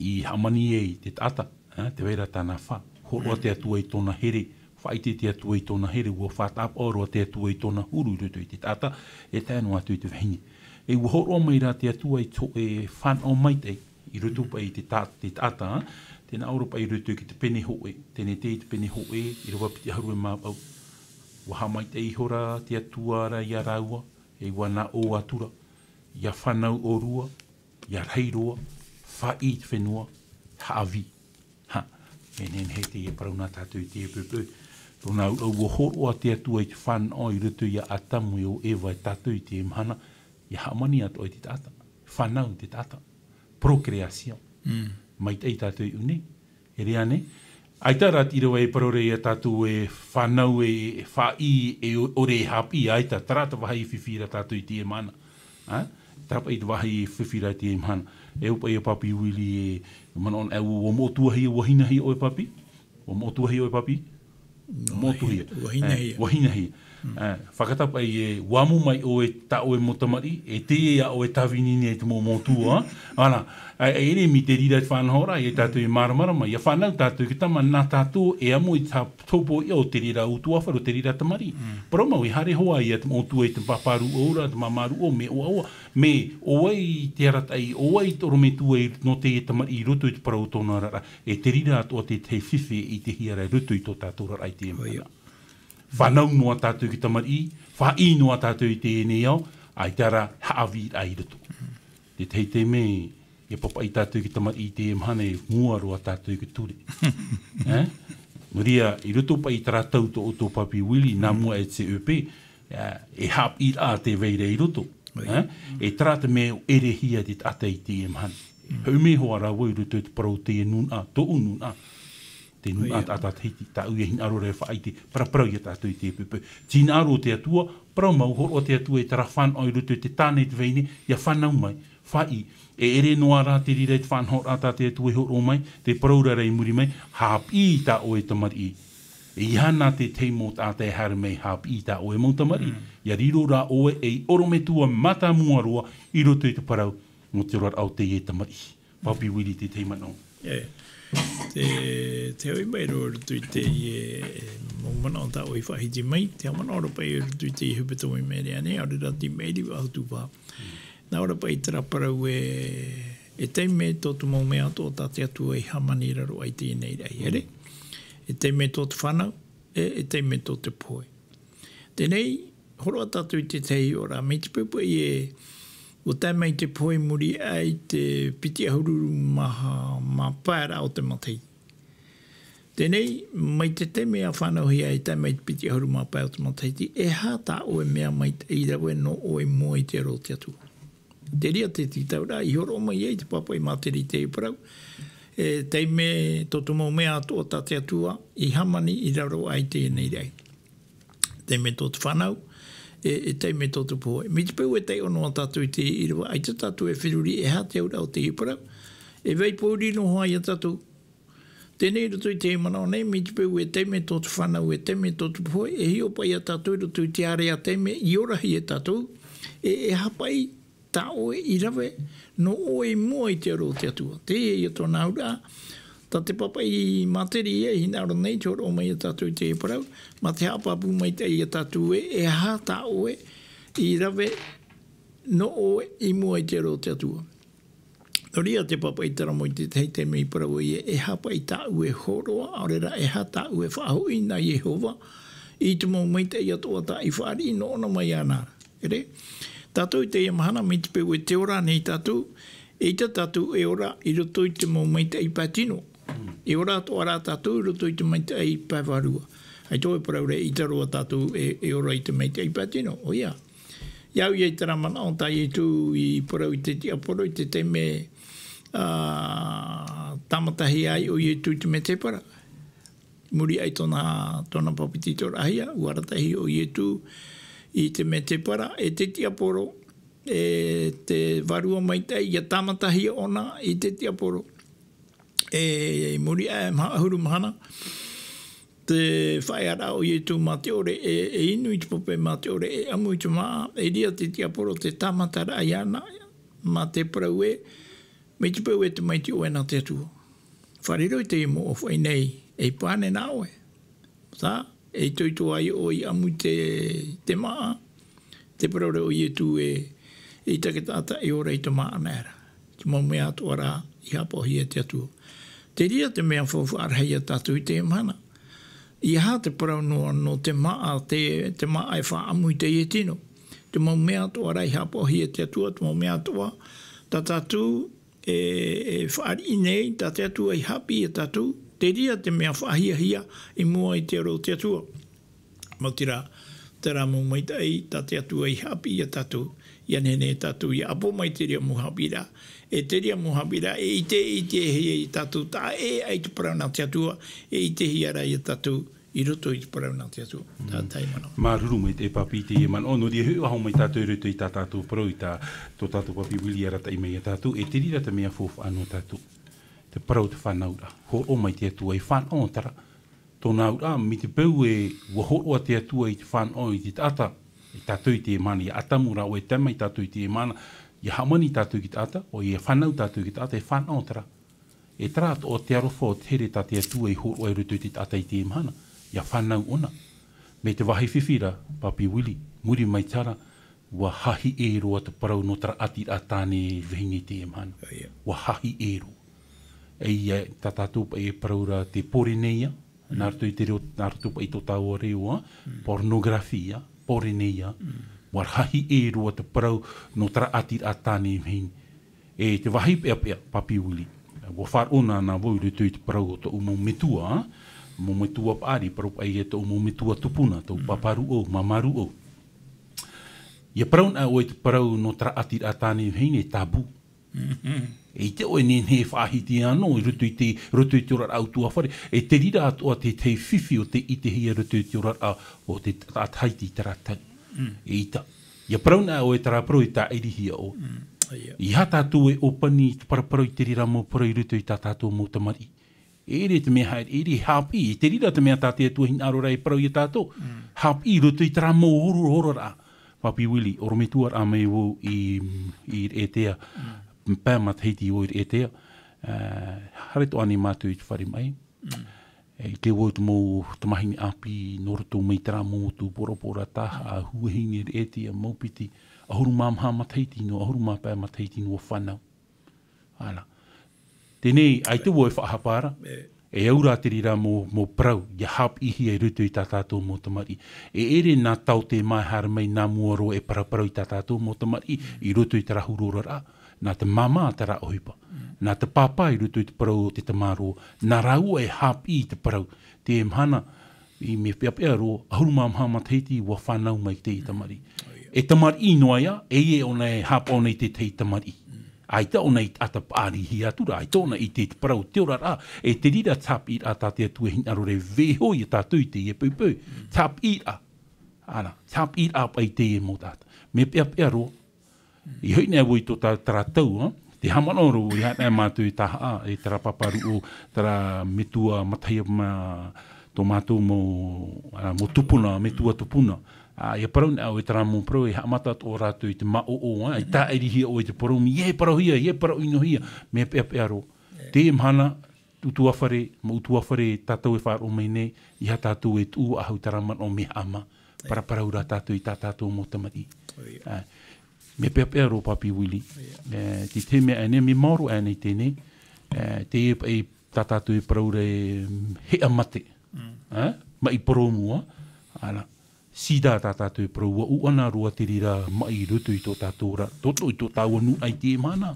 I hamani e te tata, te veira tāna wha. Horo te atua I tōna here, whaite te atua I tōna here, ua whātap oro te atua I tōna huru ruto I te tata, e tēnu atu I te wahine. E ua horo mai rā te atua I tō e whan o mai te, I ruto pa I te tata, tēnā auro pa I ruto ki te pene hoe, tēne te pene hoe, I rawa piti haru e māpau. Ua hamai te ihora te atua ara I a raua, e ua nā o atura, I a whanau o rua, I a reiroa, wha I te whenua, haavi. Nen he te e parau nā tātou I te e pupu. Tōna ua horo a te atua I te whanau I ruto I a atamu I o ewa I tātou I te e mahana. I hamani ato I te tata. Whanau te tata. Procreation. Mai tei tātou I une. E rea ne. Ai tara tirawa e parore I a tātou e whanau e whai e ore hapi aita. Tarata waha I whiwhira tātou I te e mana. Tarapa I te waha I whiwhira I te e mahana. E upa I a papi wili e manon e o motuahi o wahinahi o e papi. O motuahi o e papi. Motuahi. Wahinahi. Wahinahi. Whakatapa e wamu mai o e ta o e motamari, e te ea o e tawinini e te mō mōtua. Ana, e ere mi te rira te whanahora, e tātou e maramarama, ia whanau tātou ki tama nā tātou e amo i tā tōpo i o te rira utua wharu, te rira tamari. Paroma, i hare hoa i a te mōtua i te paparu ora, te mamaru o, me oa, me oa i te aratai, oa i toro me tua i no te e tamari i roto i te parau tōna rara, e te rira atua te whiwhi i te hiara roto i tō tātou rara i te emana. Whanau noa tātou ki tamari, whai noa tātou i te ene au, ai te ara haawi ai roto. Te teite me, e papa i tātou ki tamari i te emhane, mua roa tātou ki ture. Maria, i roto pa i tara tau to o tō papi wili, nā mua e te upe, e hap i a te veire i roto. E tara te meo ere hia te ata i te emhane. Hau me hoa rā wai roto te parau te nun a, tō unun a. Te nuna ata teiti, ta ui hin aro re whaiti, paraparau i tātou i te pupu. Tina aro te atua, parau mau horo te atua i tara whan oi rutu te tāne te veine, ia whanau mai, whai. E ere noa rā te rira i te whanhor ata te atua i horo mai, te paraura rei muri mai, hāp i tā oe tamari i. E ihana te teimo tā te hara mei hāp i tā oe mau tamari. Ia riro rā oe e orometua mata mua roa i roto i te parau, no te roa au te e tamari. Papi wiri te teimano. Te oi mai roa rutu i te mana o tā oi whahiti mai, te amana ora pai rutu i te i hupito i meri ane, aure rati meiri wa autu pā. Nā ora pai tera parau e teime tōtu mau mea tō tāte atua i hamani raro ai te nei rei, ere? E teime tōtu whanau, e teime tōtu poe. Tenei, horo a tātu i te tei ora, me te pupu i o taimai te poe muri ai te piti ahururu maha ma pāra o te matei. Tenei, mai te te mea whanau hi ai taimai te piti ahururu ma pāra o te matei, e hā tā oe mea mai te irawe no oe mua i te ro te atu. Te ria te titau rā, i horo mai ei te papa i materi te iparau. E teime totu mau mea atua tā te atua, i hamani i raro ai te nei rei. Teime totu whanau, e teime tōtu poe. Mi te pau e tei ono tātou i te irawa, ai te tātou e whiruri e hā te aura o te iparau, e vei pōri no hoa i a tātou. Tēnei roto i te mana o nei, mi te pau e teime tōtu whanau, e teime tōtu poe, e hio pai a tātou roto i te are a teime, i orahi e tātou, e hapai tā oe i rawe, no oe mua i te aro te atua. Te e i tōna aura, tā te papa i materi e, hina aro nei, tōra o mai a tātou i te iparau, ma te hapapu mai te i a tātou e hā tā oe i rawe, no oe i mua i te aro te atua. Noria te papa i tara moi te teite mei parau e hapa i tā ue horoa, aurera e hā tā ue whahui na Jehova, i te mau mai te i atoa tā i whaari no ona mai anara. Ere? Tātou i te iamahana mi te peu e te ora nei tātou, e te tātou e ora i roto i te mau mai te i pātino. E ora to ara tātou i roto i te mai te i pāwarua. Ai tō e paraure i te roa tātou e ora i te mai te i pātino. O ia. Iau i te ramana o tai e tū i parau i te ti aporo i te teme tamatahi ai o i tū te me te para. Muri ai tōna papiti tō rahia, uaratahi o i tū i te me te para, e te tiaporo, e te varua mai tei, ia tamatahi ona i te tiaporo. E muri ai ahuru mahana, te whaiara o i tū mā te ore, e inu i te pope mā te ore, e amu i te maa, e ria te tiaporo te tamatara ai ana, mā te parau me te pau e te maiti o ena te atua. Whariro i te imo o whai nei, e pāne nā oe. Tā? E toito ai o i amu te maa, te paraure o i tu e taketata e ora i te maa nera. Te mau mea atua rā i hapohi e te atua. Te ria te mea whawha arhei a tātou i te mana. I hā te parau no te maa, te maa e wha amu i te i tino. Te mau mea atua rā i hapohi e te atua, te mau mea atua, tā tātou e whaari nei, tā te atua i hapi e tātou, te ria te mea whahia i mua i te aro te atua. Mautira, te rā mō mai tei, tā te atua i hapi i a tātou, i anene tātou i apo mai te ria muhabira. E te ria muhabira, e i te hea i tātou, tā e ai te parauna te atua, e i te hiara i a tātou, i roto i te parauna te atua. Tā taimana. Mā ruru mai te papi te man ono, ria hui aho mai tātou roto i tā tātou parau i tā tātou papi wili arata i mai a tātou, e te rira te mea fofa anō tātou. Te parau te whanaura, ho o mai te atua i whanau tara, tōna ura, mi te peu e wahoroa te atua i te whanau i te tata, i tātou i te mana, i atamura o e tema i tātou i te mana, i hamani tātou ki te ata, o i whanau tātou ki te ata, e whanau tera. E tera o te arofa o tere tā te atua i horoa i rutu i te tata i te mana, i whanau ona. Me te wahi whiwhira, Papi Willie, muri mai tara, wa hahi e roa te parau no tara ati a tāne vihingi te mana. Wa hahi e roa. E tā tātou pa e paraura te poreneia, nā rutu i te reo, nā rutu pa i tō tāua reoa, pornografia, poreneia, wa hahi e roa te parau no tara ati a tāne vihingi. E te wahi pea, Papi Willie, wa whārona nā wau rutu i te parau o tō umo metua, mo metua paari, parau pa e tō umo metua tupuna, tō paparu o, mamaru o. Ia parau na o e te parau no tara ati a tāne vihingi e tabu. E te oe ne whahiti anō, i rutu i te ora au tua whare, e te rira atoa te whiwhi o te ite hia rutu i te ora o te ataiti tara tau. E ita. Ia parau na o e tara parau i tā erihia o. I ha tātou e opani te paraparau i te rira mō parau i rutu i tā tātou mō tamari. E re te mea haere, e re hapi, e te rira te mea tāte atua hina arora e parau i tātou. Hapi i rutu i tara mō horo rā. Papi Willie, oro me tuar a mei wo i etea. Pēmat heiti o i etea. Hare to ani mātu i te whare mai. E ke wo te mō tamahini api, noroto mei tara mō tu poropora taha, a huahini i etea, maupiti, ahuru māmha mataiti no, ahuru mā pēmat heiti no whanau. Ala. Tēnei, ai te wo e whahapara. E aura te rira mō prau, ia hap ihi e rutu i tā tātou mō tamari. E ere nā tau te mai hara mai nā muaro e paraparau i tā tātou mō tamari, i rutu i te rahurora rā. Nā te mama te rā ohipa. Nā te pāpā i rutu i te parau o te tamaro. Nā rau e hap i te parau. Te mhana, i me peapea ro, ahuru māmha mataiti wa whanau mai te i tamari. E tamari noaia, e ona e hap ona i te tamari. Ai ta ona i ata pāri hi atura, ai tōna i te parau te ora rā, e te rira tap i a tātea tue hina rore veho i a tātou i te e pupui. Tap i a. Ana, tap i a pai te e mō tāta. Me pea ro, i hoi nea woi tō tara tau, te hamanoro i hana mātou i taha, e tara paparu o tara metua mataia tō mātou mō tupuna, metua tupuna. Ia parau nea o e tara mō parau e hamata tō rātou i te mao o, i tā erihia o i te parau mi, ie parau ino hia, me pea ro. Te mhana, utuawhare, ma utuawhare tātou e whāro mai nei, i ha tātou e tū ahau tara man o me ama, para parau rā tātou i tā tātou mō tamari. Me pea ro, Papi Willie. Te te mea ane, me mauro ane tēnei, te e tā tātou e parau re hea mate, ma i paromua, ana. Sida tā tātou e parau, uana rua te rira mai rutu i tō tātou ra, toto i tō tāua nu ai te mana,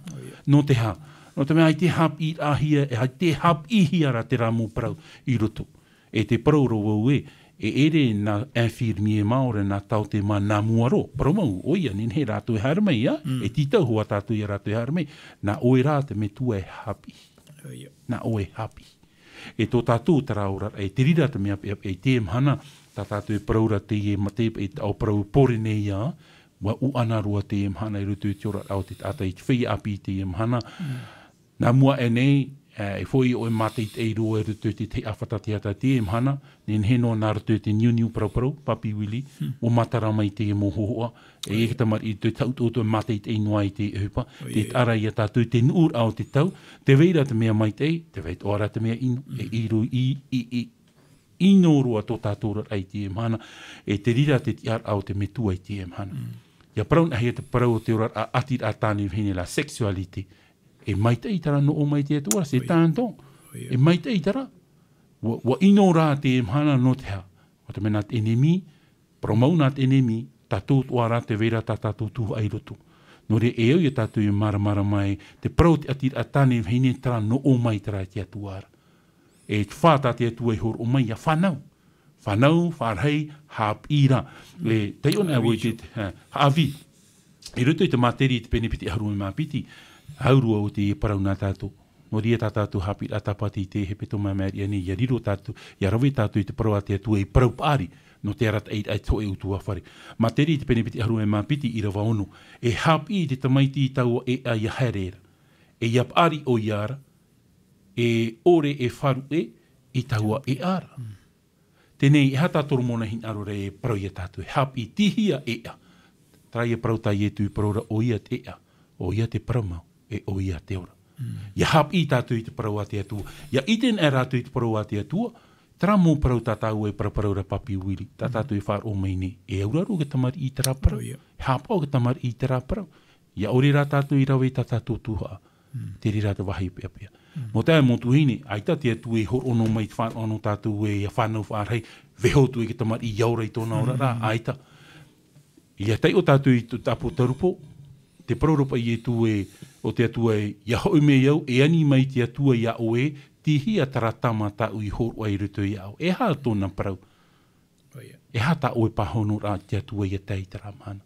no te ha. No te mea ai te hap i ahia, ai te hap i hiara te rā mō parau i rutu. E te parau ro wau e ere nā infirmier maore nā tau te mā nā muaro. Parau mau, oia, nen he rātou e haramei, e titau hoa tātou i rātou e haramei, nā oe rā te me tua e hapi. Nā oe hapi. E tō tātou tara ora, e te rira te mea e te mhana, tā tātou e paraura te e mate e au parau pore nei a, wa uana rua te e mhana i rutu i te ora au te tātai te whai api te e mhana. Nā mua e nei, e whoi o e mate i te rua e rutu i te awhata te ata te e mhana, nen heno nā rutu i te niu parau, Papi Willie, o matarama i te e mohohoa, e e tamar i te tautoto e mate i te inua i te hupa, te ara i a tātou te nuur au te tau, te veira te mea mai te veit ora te mea ino, e iru ino roa tō tātou ai te e mhana, e te rira te tiar au te metua i te e mhana. Ia parau na hea te parau o te ora a ati a tāne vhene la sexuality, e maita i tara no o mai te atua, se tāntong, e maita i tara, wa ino rā te e mhana no te ha, o te mena te enemi, promau nā te enemi, tātou tua rā te veira tā tātou tuhu ai roto. No re e au i tātou i maramara mai, te parau te ati a tāne vhene tara no o mai tara te atua ara. E whāta te atua i horo o mai a whanau. Whanau, wharhei, hāp ira. E tei ona woi te haawi. E ruto i te materi i te penepiti haru me māpiti, haurua o te parau nā tātou. No ria tā tātou hāpi a tapati i te hepeto mai meri ane, ia riro tātou, ia rawe tātou i te parau a te atua i parau pāri, no te arata ai to e utua whare. Materi i te penepiti haru me māpiti i rawa ono. E hāpi i te tamaiti i tau e a ia herera. E iap ari o iara, e ore e wharu e, i taua e ara. Tēnei, e hata toro mona hin aro re e parau ia tātou. E hapi tihia ea. Trai e parau tai e tui paraura o ia te ea. O ia te paramau. E o ia te ora. Ia hapi tātou i te parau a te atua. Ia iten e rātou i te parau a te atua. Tara mō parau tātou e paraura papi wili. Tātou e whār o mai ne. E auraru ke tamari i te rā parau. E hapau ke tamari i te rā parau. Ia ore rā tātou i rau e tātou tuha. Te rira te wahi pia pia. Mo tae mo tuhine, aita te atu e hor ono mai te whanau tātou e a whanau whārhei, veho tu e ke tamari i aura i tōna ora rā, aita. Ia tei o tātou i tapo tarupo, te paroropa i e tu e, o te atu e, ia hoi me iau, e ani mai te atua i a oe, tihi a taratama tāu i hor o ai ruto i au. E hā tōna parau. E hā tā oe pahono rā te atua i a tei taramana.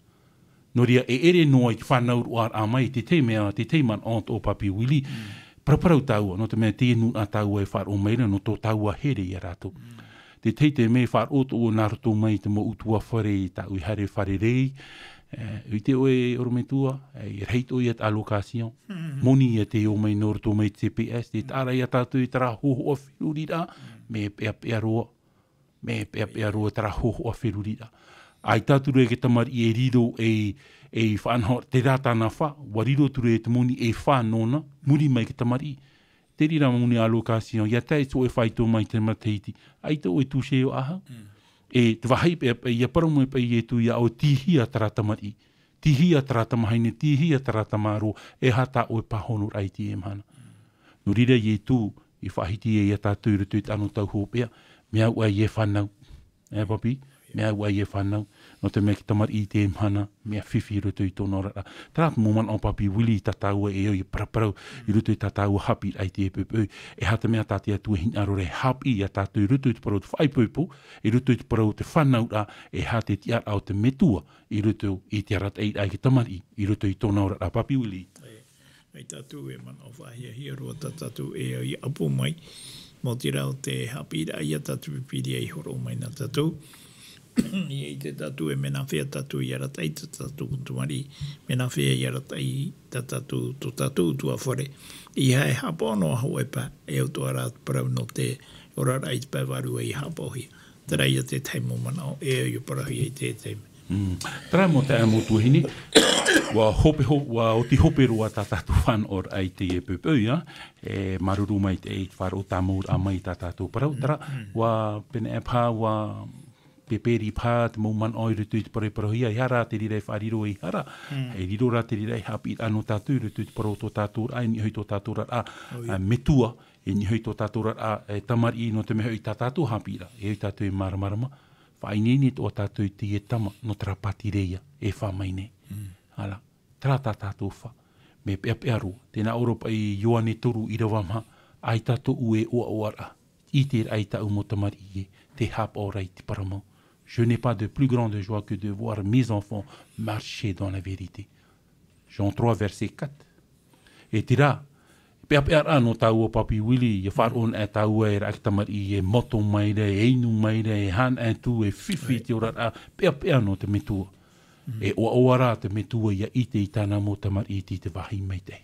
Noria e ere noa i whanau ruar a mai, te te mea, te te man o papi wili, paraparau tāua, no te mea tēnu a tāua e whār o meira, no tō tāua here i a rātou. Te teite me whār o tō nārato mai te mo utua whare i tāu i hare whare rei, i te oe orometua, i reito i at allocation, moni i te o mai nōrato mai TPS, te tāra i a tātou i tara hoho a whirurira, me pea roa, tara hoho a whirurira. Ai tāture ke tamari e riro e whanho, te rātana wha, wa riro ture e te moni e whanona, muri mai ke tamari. Te rira moni allocation, ia tai so e whaito mai te mataiti, ai tau e tūse o aha. E te wahai pe ia paramu e pe e tu ia o tihia tara tamari. Tihia tara tamahaine, tihia tara tamaro, e hata o e pahono rai ti e mana. No rira i e tu, i whahiti e ia tātou rutu i tano tau hōpea, mea ua i e whanau. E papi? Mea ua i e whanau, no te mea ki tamari i te mhana, mea whiwhi rutu i tōna ora. Tārāt mōman o papi wili i tataua e o i paraparau, i rutu i tataua hapi ai te e pupau. E hata mea tātia tua hin arore hapi i a tātou i rutu i te parau te whaipupu, i rutu i te parau te whanau ra, e hate ti ar au te metua, i rutu i te arat ei ai ki tamari, i rutu i tōna ora papi wili. Ai tātou e man o whahia hi aroa tātou e o i apo mai, mo te rau te hapi ra i a tātou pipiri ai horo mai na tātou. I te tatu e mena whea tatu i aratai, te tatu kuntumari, mena whea i aratai, te tatu, to tatu tua whare. I hae hapo no aho e pa, e o toa rāt parau no te orara i te paiwaru e i hapo hi. Tera ia te taimo mana o e o parahi e te teime. Tera mo te amo tuhini, wa oti hope roa ta tatu whan or ai te e pupau, e maruru mai te e wharo tamur a mai ta tatu parau. Tera, wa pene e pā, wa peperi pā, te mauman oi rutu i te parahiia, i hara te rira e whariro i hara, e riro ra te rira e hapi anō tātou rutu i te parau tō tātou ra, e ni hui tō tātou ra metua, e ni hui tō tātou ra, e tamari no te meho i tā tātou hapi ra, e hui tātou e maramarama, whainene tō tātou i te e tama, no te rapati reia, e whamaine. Hala, tra tā tātou wha, me pea roa, tēnā Oropa i Ioane Toru i rawamha, ai tātou ue oa ra, i te ai tāu mo tamari e, te hap orai te paramau. Je n'ai pas de plus grande joie que de voir mes enfants marcher dans la vérité. Jean 3, verset 4. E tira, pea no tau o papi wili, e wharon e tau e raki tamari, e moto maire, e einu maire, e han e tu, e whiwhi te ora, pea no te metua. E oara te metua ia ite i tāna mo tamari i te wahi mai te.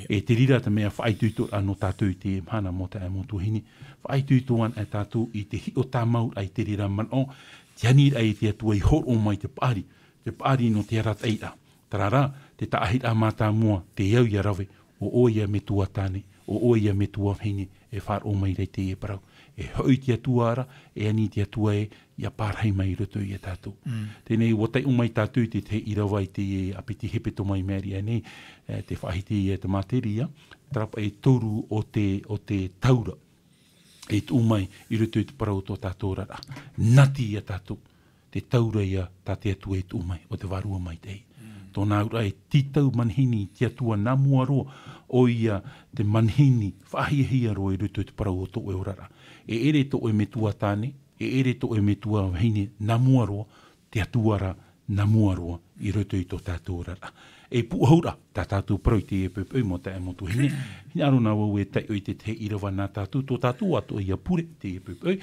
E te rira te mea whaituitu anō tātou i te mhana mo te amo tuhini. Whaituitu an e tātou i te hi o tā mau ai te rira man o. Te anir ai te atua i hor o mai te pāri. Te pāri no te arat eira. Tarara, te taahit a mātā mua, te iau ia rawe, o oia me tua tāne, o oia me tua hine, e whār o mai rei te e parau. E hoi te atua ara, e ani te atua e, ia pārhei mai rutu i a tātou. Tēnei, watai o mai tātou te te irawai te e apiti hepeto mai meri anei, te whahiti e te materia, trapa e toru o te taura. E tu mai i rutu i te parau tō tātou rara. Nati i a tātou, te taura ia tā te atua e tu mai, o te warua mai te. Tōna ura e titau manhini te atua nā mua roa, o ia te manhini whahia roa i rutu i te parau o tō e orara. E ere tō e metua tāne, e ere tō e metua hini nā mua roa, te atuara nā mua roa i rutu i tō tātou rara. E puhaura, tā tātou parau te e pupau mo te amotu hine. Hina arona wau e tai oi te irawa nā tātou, tō tātou ato ia pure te e pupau.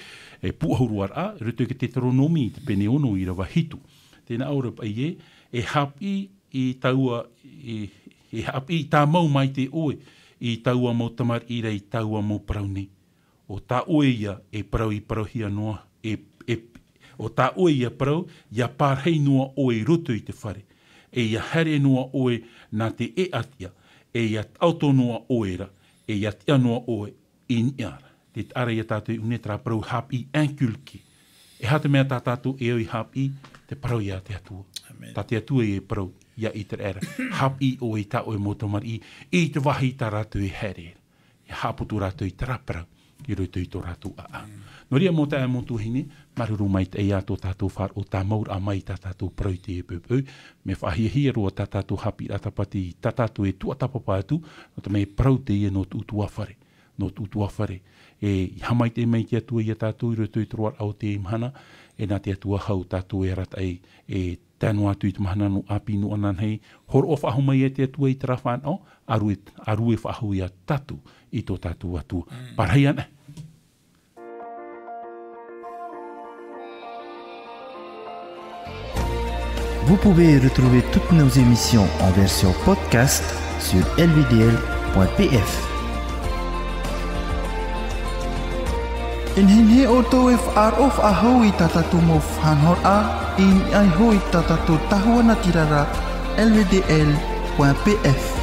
E puhauru ara, rutu i te taronomi, te pene ono i rawa hitu. Tēnā aura pai e hapi i taua, e hapi i tā mau mai te oe, i taua mau tamar ira i taua mau parau nei. O tā oe ia e parau i parauhia noa, o tā oe ia parau, ia pārhei noa oe roto i te whare. E ia here noa oe nā te e atia, e ia auto noa oera, e ia tia noa oe i niara. Te ara ia tātou une tra parau hapi ankulki. E hata mea tā tātou e oi hapi, te parau ia te atua. Tā te atua e parau ia i te era. Hapi o i tā oe motomari i te wahi tā rātou i here. E haputu rātou i taraparau, i roto i tō rātou a. No ria mō tā e mō tuhine, maruru mai te ea tō tātou whar o tā maur a mai tā tātou parau te e pupau, me whahia roa tā tātou hapi ratapati i tā tātou e tuatapapa atu, no ta mei parau te e no tūtua whare. No tūtua whare. E hamai te mei te atua i a tātou i roto i toroar au te imhana, e nā te atua hau tātou e rata e tēnu atu i te mahana no api no anan hei, hor o whahu mai e te atua i te rawhan o, aru e whahu i a tatu i tō tātou atua. Parhei ana. Vous pouvez retrouver toutes nos émissions en version podcast sur lvdl.pf. In hinhe o tō e whaarof a hou i tātou mō whanhor a, in ai hou i tātou tahua na tirara lvdl.pf.